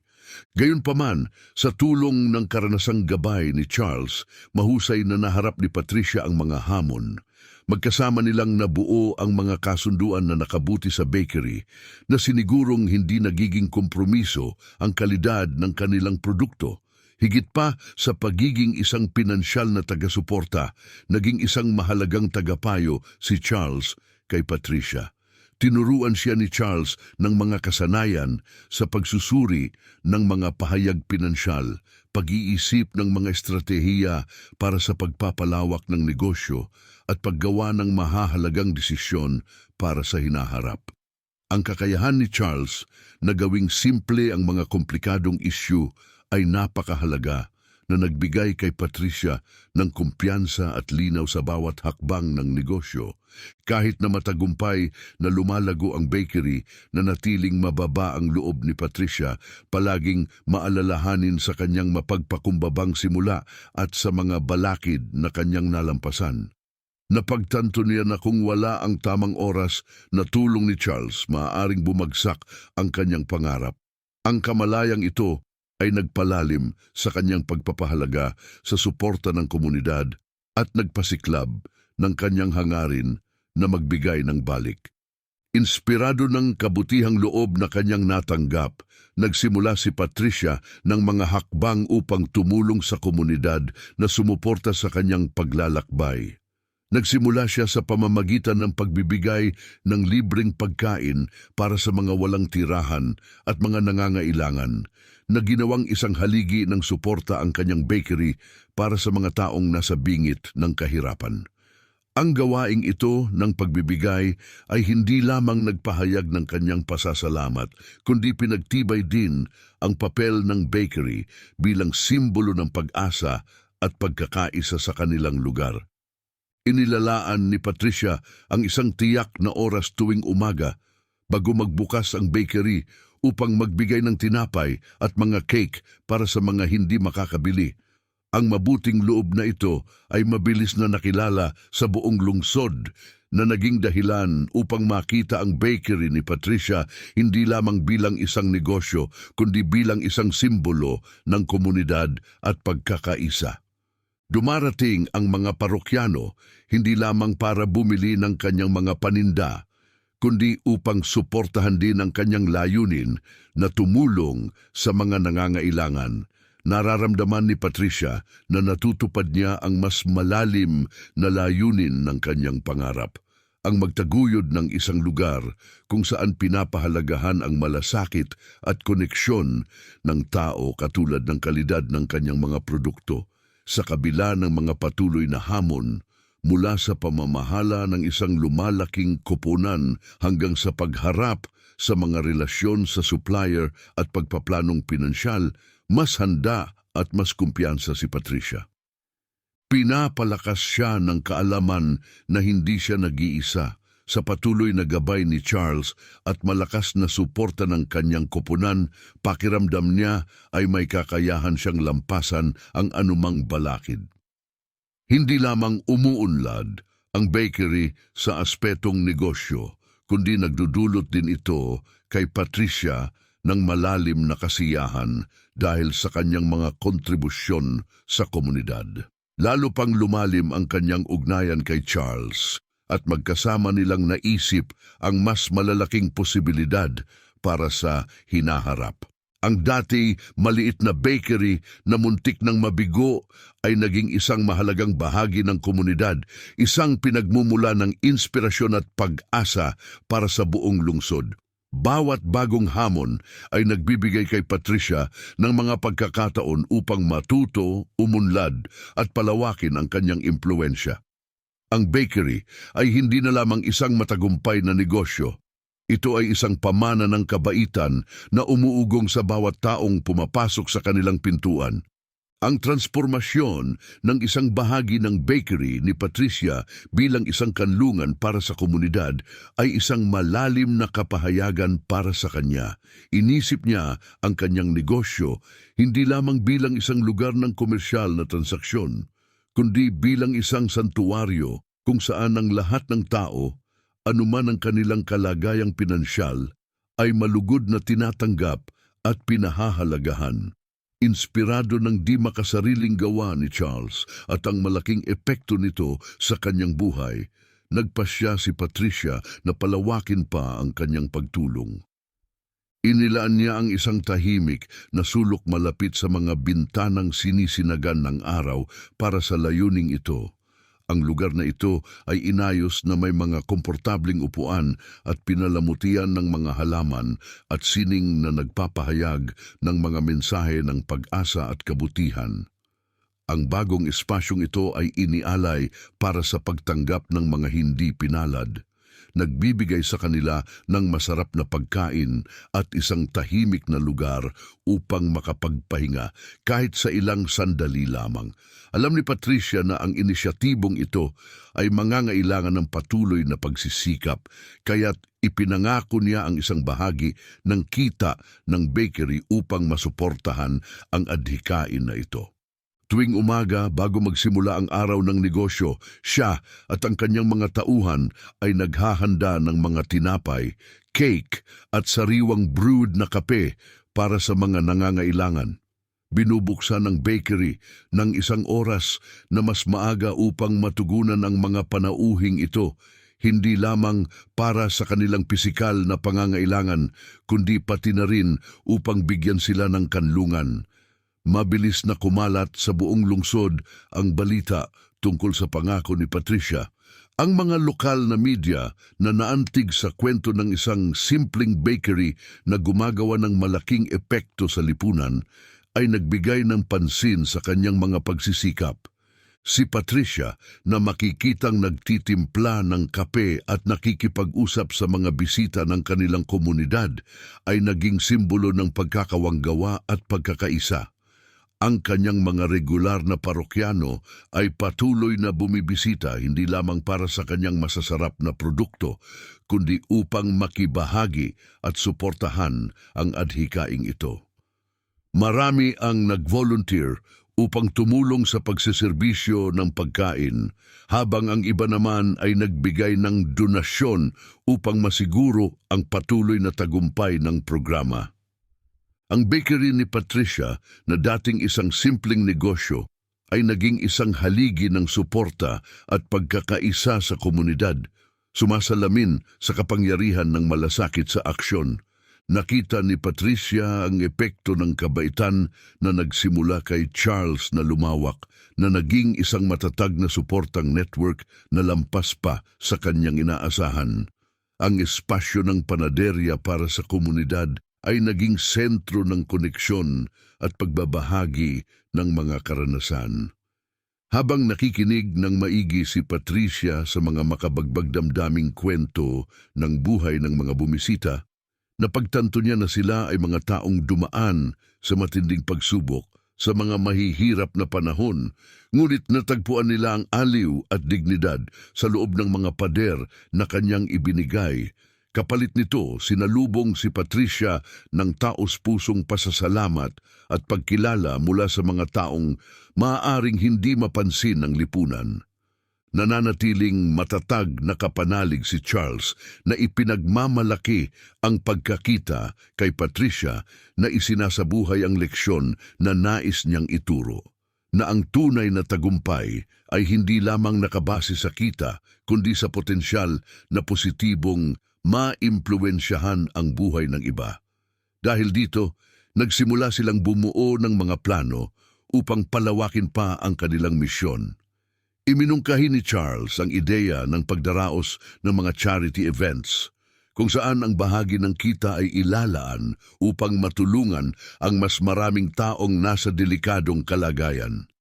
Gayunpaman, sa tulong ng karanasang gabay ni Charles, mahusay na naharap ni Patricia ang mga hamon. Magkasama nilang nabuo ang mga kasunduan na nakabuti sa bakery na sinigurong hindi nagiging kompromiso ang kalidad ng kanilang produkto. Higit pa sa pagiging isang pinansyal na taga-suporta, naging isang mahalagang tagapayo si Charles kay Patricia. Tinuruan siya ni Charles ng mga kasanayan sa pagsusuri ng mga pahayag pinansyal, pag-iisip ng mga estratehiya para sa pagpapalawak ng negosyo at paggawa ng mahahalagang desisyon para sa hinaharap. Ang kakayahan ni Charles na gawing simple ang mga komplikadong issue ay napakahalaga na nagbigay kay Patricia ng kumpiyansa at linaw sa bawat hakbang ng negosyo. Kahit na matagumpay na lumalago ang bakery, na natiling mababa ang loob ni Patricia, palaging maalalahanin sa kanyang mapagpakumbabang simula at sa mga balakid na kanyang nalampasan. Napagtanto niya na kung wala ang tamang oras na tulong ni Charles, maaaring bumagsak ang kanyang pangarap. Ang kamalayang ito ay nagpalalim sa kanyang pagpapahalaga sa suporta ng komunidad at nagpasiklab ng kanyang hangarin na magbigay ng balik. Inspirado ng kabutihang loob na kanyang natanggap, nagsimula si Patricia ng mga hakbang upang tumulong sa komunidad na sumuporta sa kanyang paglalakbay. Nagsimula siya sa pamamagitan ng pagbibigay ng libreng pagkain para sa mga walang tirahan at mga nangangailangan, na ginawang isang haligi ng suporta ang kanyang bakery para sa mga taong nasa bingit ng kahirapan. Ang gawaing ito ng pagbibigay ay hindi lamang nagpahayag ng kanyang pasasalamat, kundi pinagtibay din ang papel ng bakery bilang simbolo ng pag-asa at pagkakaisa sa kanilang lugar. Inilalaan ni Patricia ang isang tiyak na oras tuwing umaga bago magbukas ang bakery upang magbigay ng tinapay at mga cake para sa mga hindi makakabili. Ang mabuting loob na ito ay mabilis na nakilala sa buong lungsod, na naging dahilan upang makita ang bakery ni Patricia hindi lamang bilang isang negosyo, kundi bilang isang simbolo ng komunidad at pagkakaisa. Dumarating ang mga parokyano hindi lamang para bumili ng kanyang mga paninda, kundi upang suportahan din ang kanyang layunin na tumulong sa mga nangangailangan. Nararamdaman ni Patricia na natutupad niya ang mas malalim na layunin ng kanyang pangarap, ang magtaguyod ng isang lugar kung saan pinapahalagahan ang malasakit at koneksyon ng tao katulad ng kalidad ng kanyang mga produkto, sa kabila ng mga patuloy na hamon, mula sa pamamahala ng isang lumalaking koponan hanggang sa pagharap sa mga relasyon sa supplier at pagpaplanong pinansyal, mas handa at mas kumpiyansa si Patricia. Pinapalakas siya ng kaalaman na hindi siya nag-iisa, Sa patuloy na gabay ni Charles at malakas na suporta ng kanyang koponan, pakiramdam niya ay may kakayahan siyang lampasan ang anumang balakid. Hindi lamang umuunlad ang bakery sa aspetong negosyo, kundi nagdudulot din ito kay Patricia ng malalim na kasiyahan dahil sa kanyang mga kontribusyon sa komunidad. Lalo pang lumalim ang kanyang ugnayan kay Charles at magkasama nilang naisip ang mas malalaking posibilidad para sa hinaharap. Ang dati maliit na bakery na muntik ng mabigo ay naging isang mahalagang bahagi ng komunidad, isang pinagmumula ng inspirasyon at pag-asa para sa buong lungsod. Bawat bagong hamon ay nagbibigay kay Patricia ng mga pagkakataon upang matuto, umunlad at palawakin ang kanyang impluensya. Ang bakery ay hindi na lamang isang matagumpay na negosyo. Ito ay isang pamana ng kabaitan na umuugong sa bawat taong pumapasok sa kanilang pintuan. Ang transformasyon ng isang bahagi ng bakery ni Patricia bilang isang kanlungan para sa komunidad ay isang malalim na kapahayagan para sa kanya. Inisip niya ang kanyang negosyo hindi lamang bilang isang lugar ng komersyal na transaksyon, kundi bilang isang santuwaryo kung saan ang lahat ng tao, anuman ang kanilang kalagayang pinansyal, ay malugod na tinatanggap at pinahahalagahan. Inspirado ng di makasariling gawa ni Charles at ang malaking epekto nito sa kanyang buhay, nagpasya si Patricia na palawakin pa ang kanyang pagtulong. Inilaan niya ang isang tahimik na sulok malapit sa mga bintanang sinisinagan ng araw para sa layuning ito. Ang lugar na ito ay inayos na may mga komportabling upuan at pinalamutian ng mga halaman at sining na nagpapahayag ng mga mensahe ng pag-asa at kabutihan. Ang bagong espasyong ito ay inialay para sa pagtanggap ng mga hindi pinalad. Nagbibigay sa kanila ng masarap na pagkain at isang tahimik na lugar upang makapagpahinga kahit sa ilang sandali lamang. Alam ni Patricia na ang inisyatibong ito ay mangangailangan ng patuloy na pagsisikap, kaya't ipinangako niya ang isang bahagi ng kita ng bakery upang masuportahan ang adhikain na ito. Tuwing umaga bago magsimula ang araw ng negosyo, siya at ang kanyang mga tauhan ay naghahanda ng mga tinapay, cake at sariwang brewed na kape para sa mga nangangailangan. Binubuksan ng bakery ng isang oras na mas maaga upang matugunan ang mga panauhing ito, hindi lamang para sa kanilang pisikal na pangangailangan, kundi pati na rin upang bigyan sila ng kanlungan. Mabilis na kumalat sa buong lungsod ang balita tungkol sa pangako ni Patricia. Ang mga lokal na media na naantig sa kwento ng isang simpleng bakery na gumagawa ng malaking epekto sa lipunan ay nagbigay ng pansin sa kanyang mga pagsisikap. Si Patricia na makikitang nagtitimpla ng kape at nakikipag-usap sa mga bisita ng kanilang komunidad ay naging simbolo ng pagkakawanggawa at pagkakaisa. Ang kanyang mga regular na parokyano ay patuloy na bumibisita hindi lamang para sa kanyang masasarap na produkto, kundi upang makibahagi at suportahan ang adhikaing ito. Marami ang nag-volunteer upang tumulong sa pagseserbisyo ng pagkain, habang ang iba naman ay nagbigay ng donasyon upang masiguro ang patuloy na tagumpay ng programa. Ang bakery ni Patricia na dating isang simpleng negosyo ay naging isang haligi ng suporta at pagkakaisa sa komunidad, sumasalamin sa kapangyarihan ng malasakit sa aksyon. Nakita ni Patricia ang epekto ng kabaitan na nagsimula kay Charles na lumawak, na naging isang matatag na suportang network na lampas pa sa kanyang inaasahan. Ang espasyo ng panaderya para sa komunidad ay naging sentro ng koneksyon at pagbabahagi ng mga karanasan. Habang nakikinig ng maigi si Patricia sa mga makabagbag damdaming kwento ng buhay ng mga bumisita, napagtanto niya na sila ay mga taong dumaan sa matinding pagsubok sa mga mahihirap na panahon, ngunit natagpuan nila ang aliw at dignidad sa loob ng mga pader na kanyang ibinigay. Kapalit nito, sinalubong si Patricia ng taos-pusong pasasalamat at pagkilala mula sa mga taong maaaring hindi mapansin ng lipunan. Nananatiling matatag na kapanalig si Charles na ipinagmamalaki ang pagkakita kay Patricia na isinasabuhay ang leksyon na nais niyang ituro, na ang tunay na tagumpay ay hindi lamang nakabase sa kita kundi sa potensyal na positibong maimpluwensyahan ang buhay ng iba. Dahil dito, nagsimula silang bumuo ng mga plano upang palawakin pa ang kanilang misyon. Iminungkahi ni Charles ang ideya ng pagdaraos ng mga charity events, kung saan ang bahagi ng kita ay ilalaan upang matulungan ang mas maraming taong nasa delikadong kalagayan.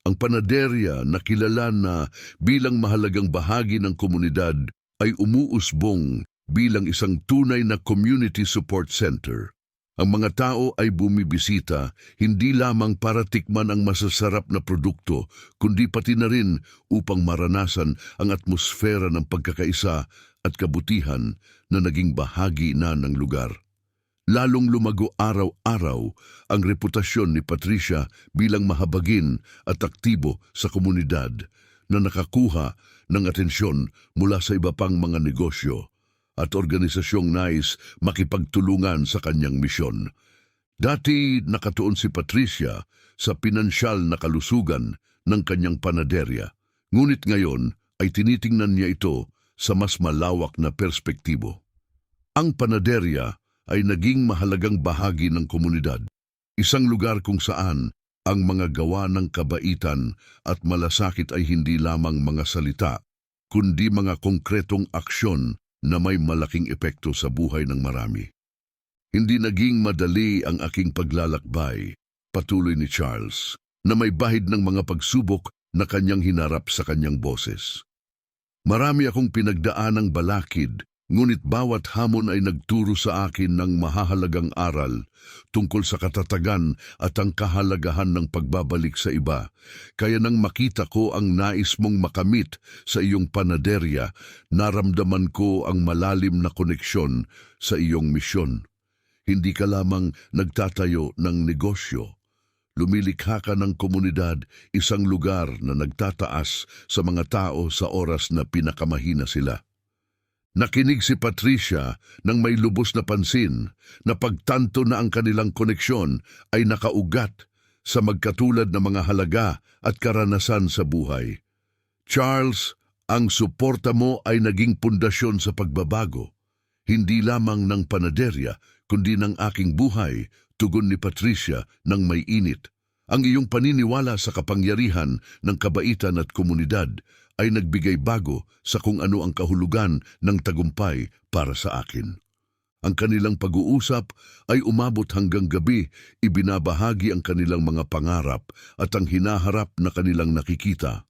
Ang panaderya na kilala na bilang mahalagang bahagi ng komunidad ay umuusbong bilang isang tunay na community support center. Ang mga tao ay bumibisita hindi lamang para tikman ang masasarap na produkto, kundi pati na rin upang maranasan ang atmosfera ng pagkakaisa at kabutihan na naging bahagi na ng lugar. Lalong lumago araw-araw ang reputasyon ni Patricia bilang mahabagin at aktibo sa komunidad na nakakuha ng atensyon mula sa iba pang mga negosyo at organisasyong nais makipagtulungan sa kanyang misyon. Dati nakatuon si Patricia sa pinansyal na kalusugan ng kanyang panaderya, ngunit ngayon ay tinitingnan niya ito sa mas malawak na perspektibo. Ang panaderya ay naging mahalagang bahagi ng komunidad, isang lugar kung saan ang mga gawa ng kabaitan at malasakit ay hindi lamang mga salita, kundi mga konkretong aksyon na may malaking epekto sa buhay ng marami. Hindi naging madali ang aking paglalakbay, patuloy ni Charles, na may bahid ng mga pagsubok na kanyang hinarap sa kanyang boses. Marami akong pinagdaanang balakid, ngunit bawat hamon ay nagturo sa akin ng mahahalagang aral tungkol sa katatagan at ang kahalagahan ng pagbabalik sa iba. Kaya nang makita ko ang nais mong makamit sa iyong panaderya, naramdaman ko ang malalim na koneksyon sa iyong misyon. Hindi ka lamang nagtatayo ng negosyo. Lumilikha ka ng komunidad, isang lugar na nagtataas sa mga tao sa oras na pinakamahina sila. Nakinig si Patricia nang may lubos na pansin na pagtanto na ang kanilang koneksyon ay nakaugat sa magkatulad na mga halaga at karanasan sa buhay. Charles, ang suporta mo ay naging pundasyon sa pagbabago, hindi lamang ng panaderya kundi ng aking buhay, tugon ni Patricia ng may init. Ang iyong paniniwala sa kapangyarihan ng kabaitan at komunidad ay nagbigay bago sa kung ano ang kahulugan ng tagumpay para sa akin. Ang kanilang pag-uusap ay umabot hanggang gabi, ibinabahagi ang kanilang mga pangarap at ang hinaharap na kanilang nakikita.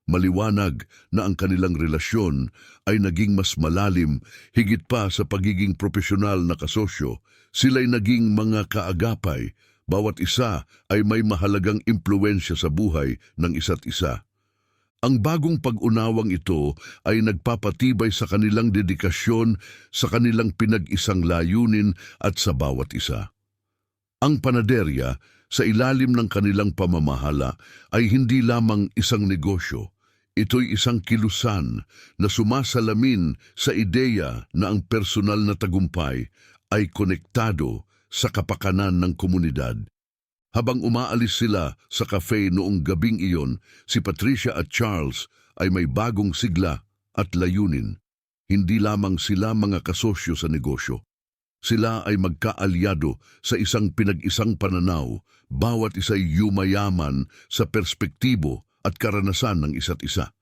Maliwanag na ang kanilang relasyon ay naging mas malalim, higit pa sa pagiging profesional na kasosyo. Sila'y naging mga kaagapay, bawat isa ay may mahalagang impluwensya sa buhay ng isa't isa. Ang bagong pag-unawang ito ay nagpapatibay sa kanilang dedikasyon, sa kanilang pinag-isang layunin at sa bawat isa. Ang panaderya, sa ilalim ng kanilang pamamahala, ay hindi lamang isang negosyo. Ito'y isang kilusan na sumasalamin sa ideya na ang personal na tagumpay ay konektado sa kapakanan ng komunidad. Habang umaalis sila sa cafe noong gabing iyon, si Patricia at Charles ay may bagong sigla at layunin. Hindi lamang sila mga kasosyo sa negosyo. Sila ay magkaalyado sa isang pinag-isang pananaw, bawat isa'y yumayaman sa perspektibo at karanasan ng isa't isa.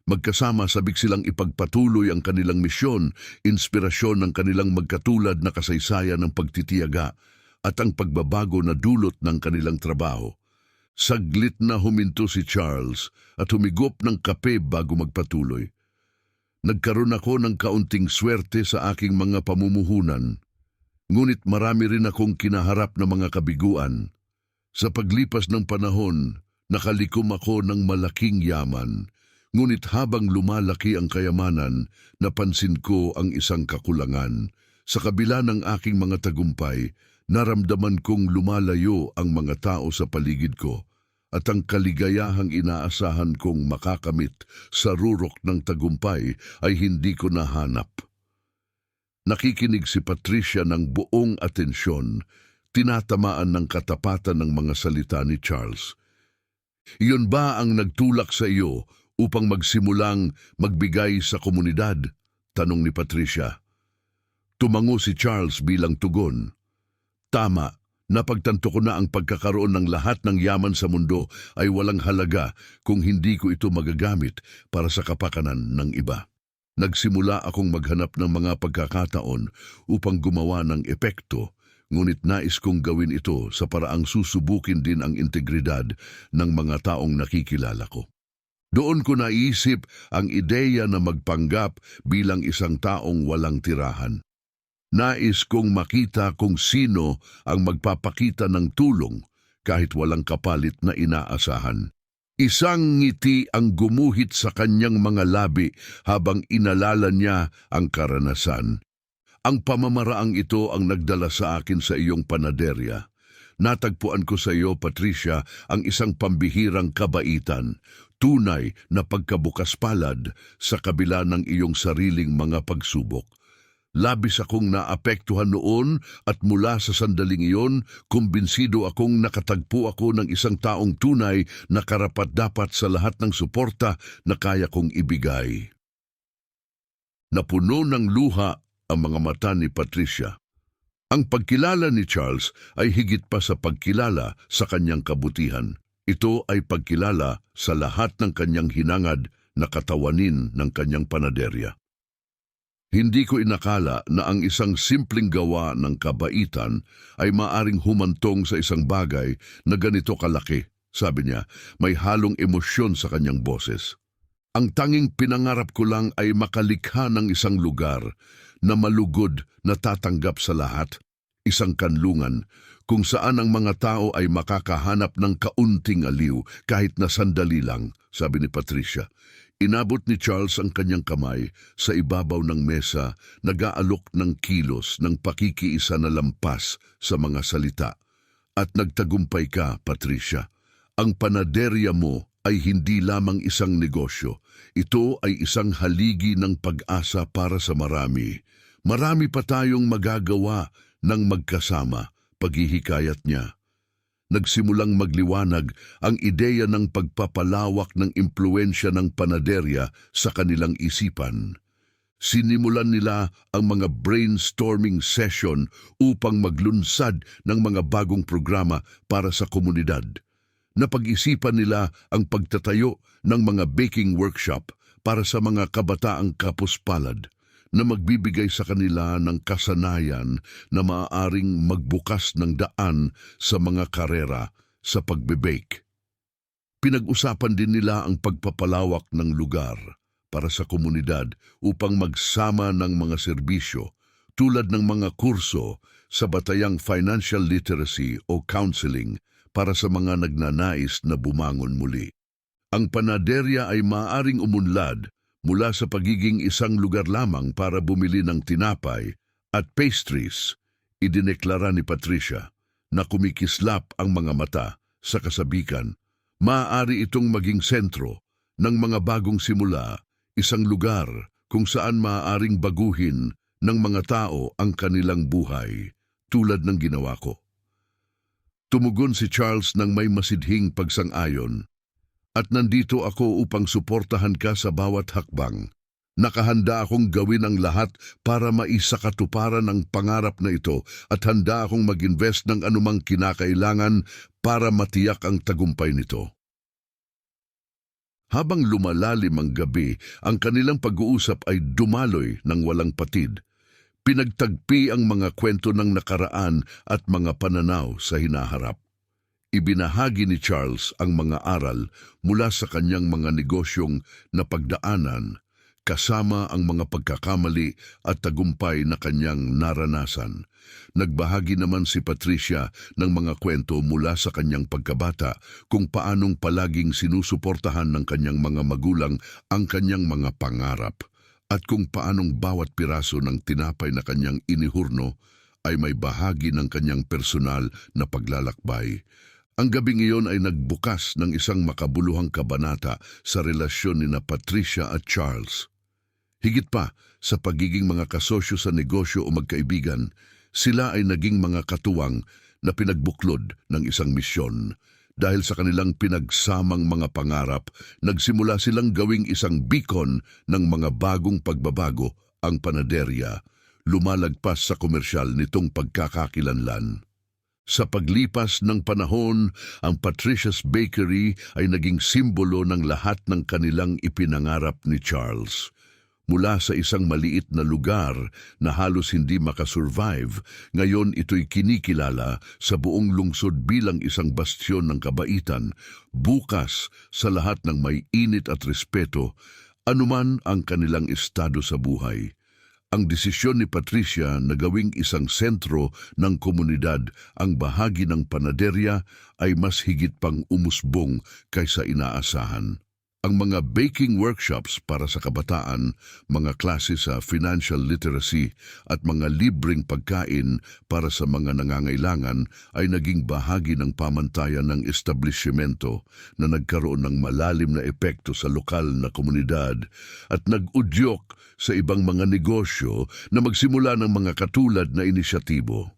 Magkasama sabik silang ipagpatuloy ang kanilang misyon, inspirasyon ng kanilang magkatulad na kasaysayan ng pagtitiyaga at ang pagbabago na dulot ng kanilang trabaho. Saglit na huminto si Charles at humigop ng kape bago magpatuloy. Nagkaroon ako ng kaunting swerte sa aking mga pamumuhunan, ngunit marami rin akong kinaharap na mga kabiguan. Sa paglipas ng panahon, nakalikom ako ng malaking yaman. Ngunit habang lumalaki ang kayamanan, napansin ko ang isang kakulangan. Sa kabila ng aking mga tagumpay, naramdaman kong lumalayo ang mga tao sa paligid ko at ang kaligayahang inaasahan kong makakamit sa rurok ng tagumpay ay hindi ko nahanap. Nakikinig si Patricia ng buong atensyon, tinatamaan ng katapatan ng mga salita ni Charles. Iyon ba ang nagtulak sa iyo upang magsimulang magbigay sa komunidad? Tanong ni Patricia. Tumango si Charles bilang tugon. Tama, napagtanto ko na ang pagkakaroon ng lahat ng yaman sa mundo ay walang halaga kung hindi ko ito magagamit para sa kapakanan ng iba. Nagsimula akong maghanap ng mga pagkakataon upang gumawa ng epekto, ngunit nais kong gawin ito sa paraang susubukin din ang integridad ng mga taong nakikilala ko. Doon ko naisip ang ideya na magpanggap bilang isang taong walang tirahan. Nais kong makita kung sino ang magpapakita ng tulong kahit walang kapalit na inaasahan. Isang ngiti ang gumuhit sa kanyang mga labi habang inalala niya ang karanasan. Ang pamamaraang ito ang nagdala sa akin sa iyong panaderya. Natagpuan ko sa iyo, Patricia, ang isang pambihirang kabaitan, tunay na pagkabukas palad sa kabila ng iyong sariling mga pagsubok. Labis akong naapektuhan noon at mula sa sandaling iyon, kumbinsido akong nakatagpo ako ng isang taong tunay na karapat-dapat sa lahat ng suporta na kaya kong ibigay. Napuno ng luha ang mga mata ni Patricia. Ang pagkilala ni Charles ay higit pa sa pagkilala sa kanyang kabutihan. Ito ay pagkilala sa lahat ng kanyang hinangad na katawanin ng kanyang panaderya. Hindi ko inakala na ang isang simpleng gawa ng kabaitan ay maaring humantong sa isang bagay na ganito kalaki, sabi niya, may halong emosyon sa kanyang boses. Ang tanging pinangarap ko lang ay makalikha ng isang lugar na malugod na tatanggap sa lahat, isang kanlungan kung saan ang mga tao ay makakahanap ng kaunting aliw kahit na sandali lang, sabi ni Patricia. Inabot ni Charles ang kanyang kamay sa ibabaw ng mesa, nag-aalok ng kilos ng pakikiisa na lampas sa mga salita. At nagtagumpay ka, Patricia. Ang panaderya mo ay hindi lamang isang negosyo. Ito ay isang haligi ng pag-asa para sa marami. Marami pa tayong magagawa ng magkasama, paghihikayat niya. Nagsimulang magliwanag ang ideya ng pagpapalawak ng impluensya ng panaderya sa kanilang isipan. Sinimulan nila ang mga brainstorming session upang maglunsad ng mga bagong programa para sa komunidad. Napag-isipan nila ang pagtatayo ng mga baking workshop para sa mga kabataang kapuspalad na magbibigay sa kanila ng kasanayan na maaaring magbukas ng daan sa mga karera sa pagbe-bake. Pinag-usapan din nila ang pagpapalawak ng lugar para sa komunidad upang magsama ng mga serbisyo tulad ng mga kurso sa batayang financial literacy o counseling para sa mga nagnanais na bumangon muli. Ang panaderya ay maaaring umunlad mula sa pagiging isang lugar lamang para bumili ng tinapay at pastries. Idineklara ni Patricia na kumikislap ang mga mata sa kasabikan. Maaari itong maging sentro ng mga bagong simula, isang lugar kung saan maaaring baguhin ng mga tao ang kanilang buhay, tulad ng ginawa ko. Tumugon si Charles ng may masidhing pagsang-ayon. At nandito ako upang suportahan ka sa bawat hakbang. Nakahanda akong gawin ang lahat para maisakatuparan ang pangarap na ito at handa akong mag-invest ng anumang kinakailangan para matiyak ang tagumpay nito. Habang lumalalim ang gabi, ang kanilang pag-uusap ay dumaloy ng walang patid. Pinagtagpi ang mga kwento ng nakaraan at mga pananaw sa hinaharap. Ibinahagi ni Charles ang mga aral mula sa kanyang mga negosyong napagdaanan, kasama ang mga pagkakamali at tagumpay na kanyang naranasan. Nagbahagi naman si Patricia ng mga kwento mula sa kanyang pagkabata kung paanong palaging sinusuportahan ng kanyang mga magulang ang kanyang mga pangarap at kung paanong bawat piraso ng tinapay na kanyang inihurno ay may bahagi ng kanyang personal na paglalakbay. Ang gabing iyon ay nagbukas ng isang makabuluhang kabanata sa relasyon ni Patricia at Charles. Higit pa sa pagiging mga kasosyo sa negosyo o magkaibigan, sila ay naging mga katuwang na pinagbuklod ng isang misyon. Dahil sa kanilang pinagsamang mga pangarap, nagsimula silang gawing isang beacon ng mga bagong pagbabago, ang panaderya, lumalagpas sa komersyal nitong pagkakakilanlan. Sa paglipas ng panahon, ang Patricia's Bakery ay naging simbolo ng lahat ng kanilang ipinangarap ni Charles. Mula sa isang maliit na lugar na halos hindi makasurvive, ngayon ito'y kinikilala sa buong lungsod bilang isang bastyon ng kabaitan, bukas sa lahat ng may init at respeto, anuman ang kanilang estado sa buhay. Ang desisyon ni Patricia na gawing isang sentro ng komunidad ang bahagi ng panaderya ay mas higit pang umusbong kaysa inaasahan. Ang mga baking workshops para sa kabataan, mga klase sa financial literacy at mga libreng pagkain para sa mga nangangailangan ay naging bahagi ng pamantayan ng establishmento na nagkaroon ng malalim na epekto sa lokal na komunidad at nag-udyok sa ibang mga negosyo na magsimula ng mga katulad na inisyatibo.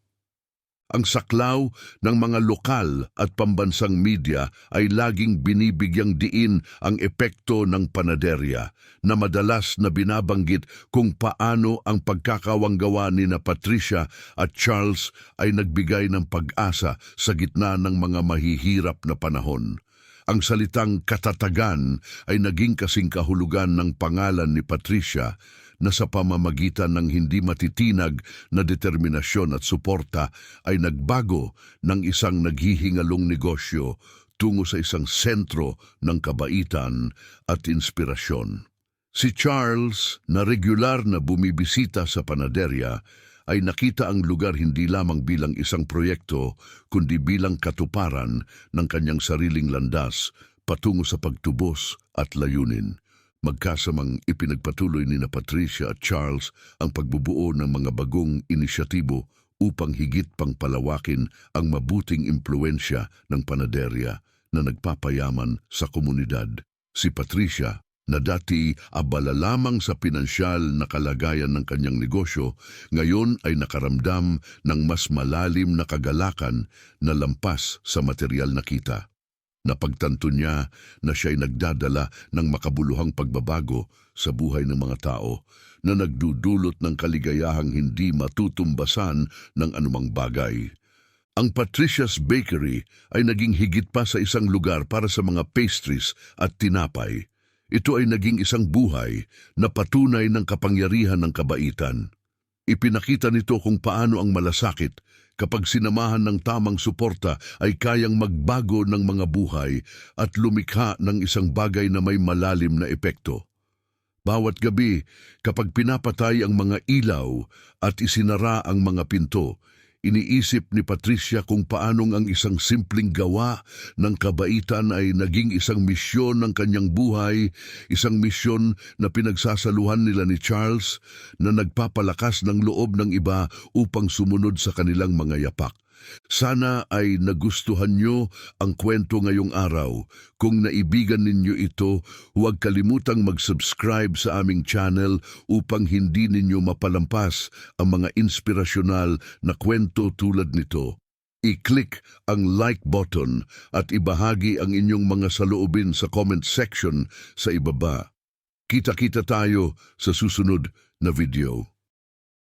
Ang saklaw ng mga lokal at pambansang media ay laging binibigyang diin ang epekto ng panaderya na madalas na binabanggit kung paano ang pagkakawanggawa ni Patricia at Charles ay nagbigay ng pag-asa sa gitna ng mga mahihirap na panahon. Ang salitang katatagan ay naging kasing kahulugan ng pangalan ni Patricia na sa pamamagitan ng hindi matitinag na determinasyon at suporta ay nagbago ng isang naghihingalong negosyo tungo sa isang sentro ng kabaitan at inspirasyon. Si Charles, na regular na bumibisita sa panaderya, ay nakita ang lugar hindi lamang bilang isang proyekto kundi bilang katuparan ng kanyang sariling landas patungo sa pagtubos at layunin. Magkasamang ipinagpatuloy ni Patricia at Charles ang pagbubuo ng mga bagong inisyatibo upang higit pang palawakin ang mabuting impluensya ng panaderya na nagpapayaman sa komunidad. Si Patricia, na dati abala lamang sa pinansyal na kalagayan ng kanyang negosyo, ngayon ay nakaramdam ng mas malalim na kagalakan na lampas sa material na kita. Napagtanto niya na siya'y nagdadala ng makabuluhang pagbabago sa buhay ng mga tao na nagdudulot ng kaligayahang hindi matutumbasan ng anumang bagay. Ang Patricia's Bakery ay naging higit pa sa isang lugar para sa mga pastries at tinapay. Ito ay naging isang buhay na patunay ng kapangyarihan ng kabaitan. Ipinakita nito kung paano ang malasakit, kapag sinamahan ng tamang suporta, ay kayang magbago ng mga buhay at lumikha ng isang bagay na may malalim na epekto. Bawat gabi, kapag pinapatay ang mga ilaw at isinara ang mga pinto, iniisip ni Patricia kung paanong ang isang simpleng gawa ng kabaitan ay naging isang misyon ng kanyang buhay, isang misyon na pinagsasaluhan nila ni Charles na nagpapalakas ng loob ng iba upang sumunod sa kanilang mga yapak. Sana ay nagustuhan nyo ang kwento ngayong araw. Kung naibigan ninyo ito, huwag kalimutang mag-subscribe sa aming channel upang hindi ninyo mapalampas ang mga inspirasyonal na kwento tulad nito. I-click ang like button at ibahagi ang inyong mga saloobin sa comment section sa ibaba. Kita-kita tayo sa susunod na video.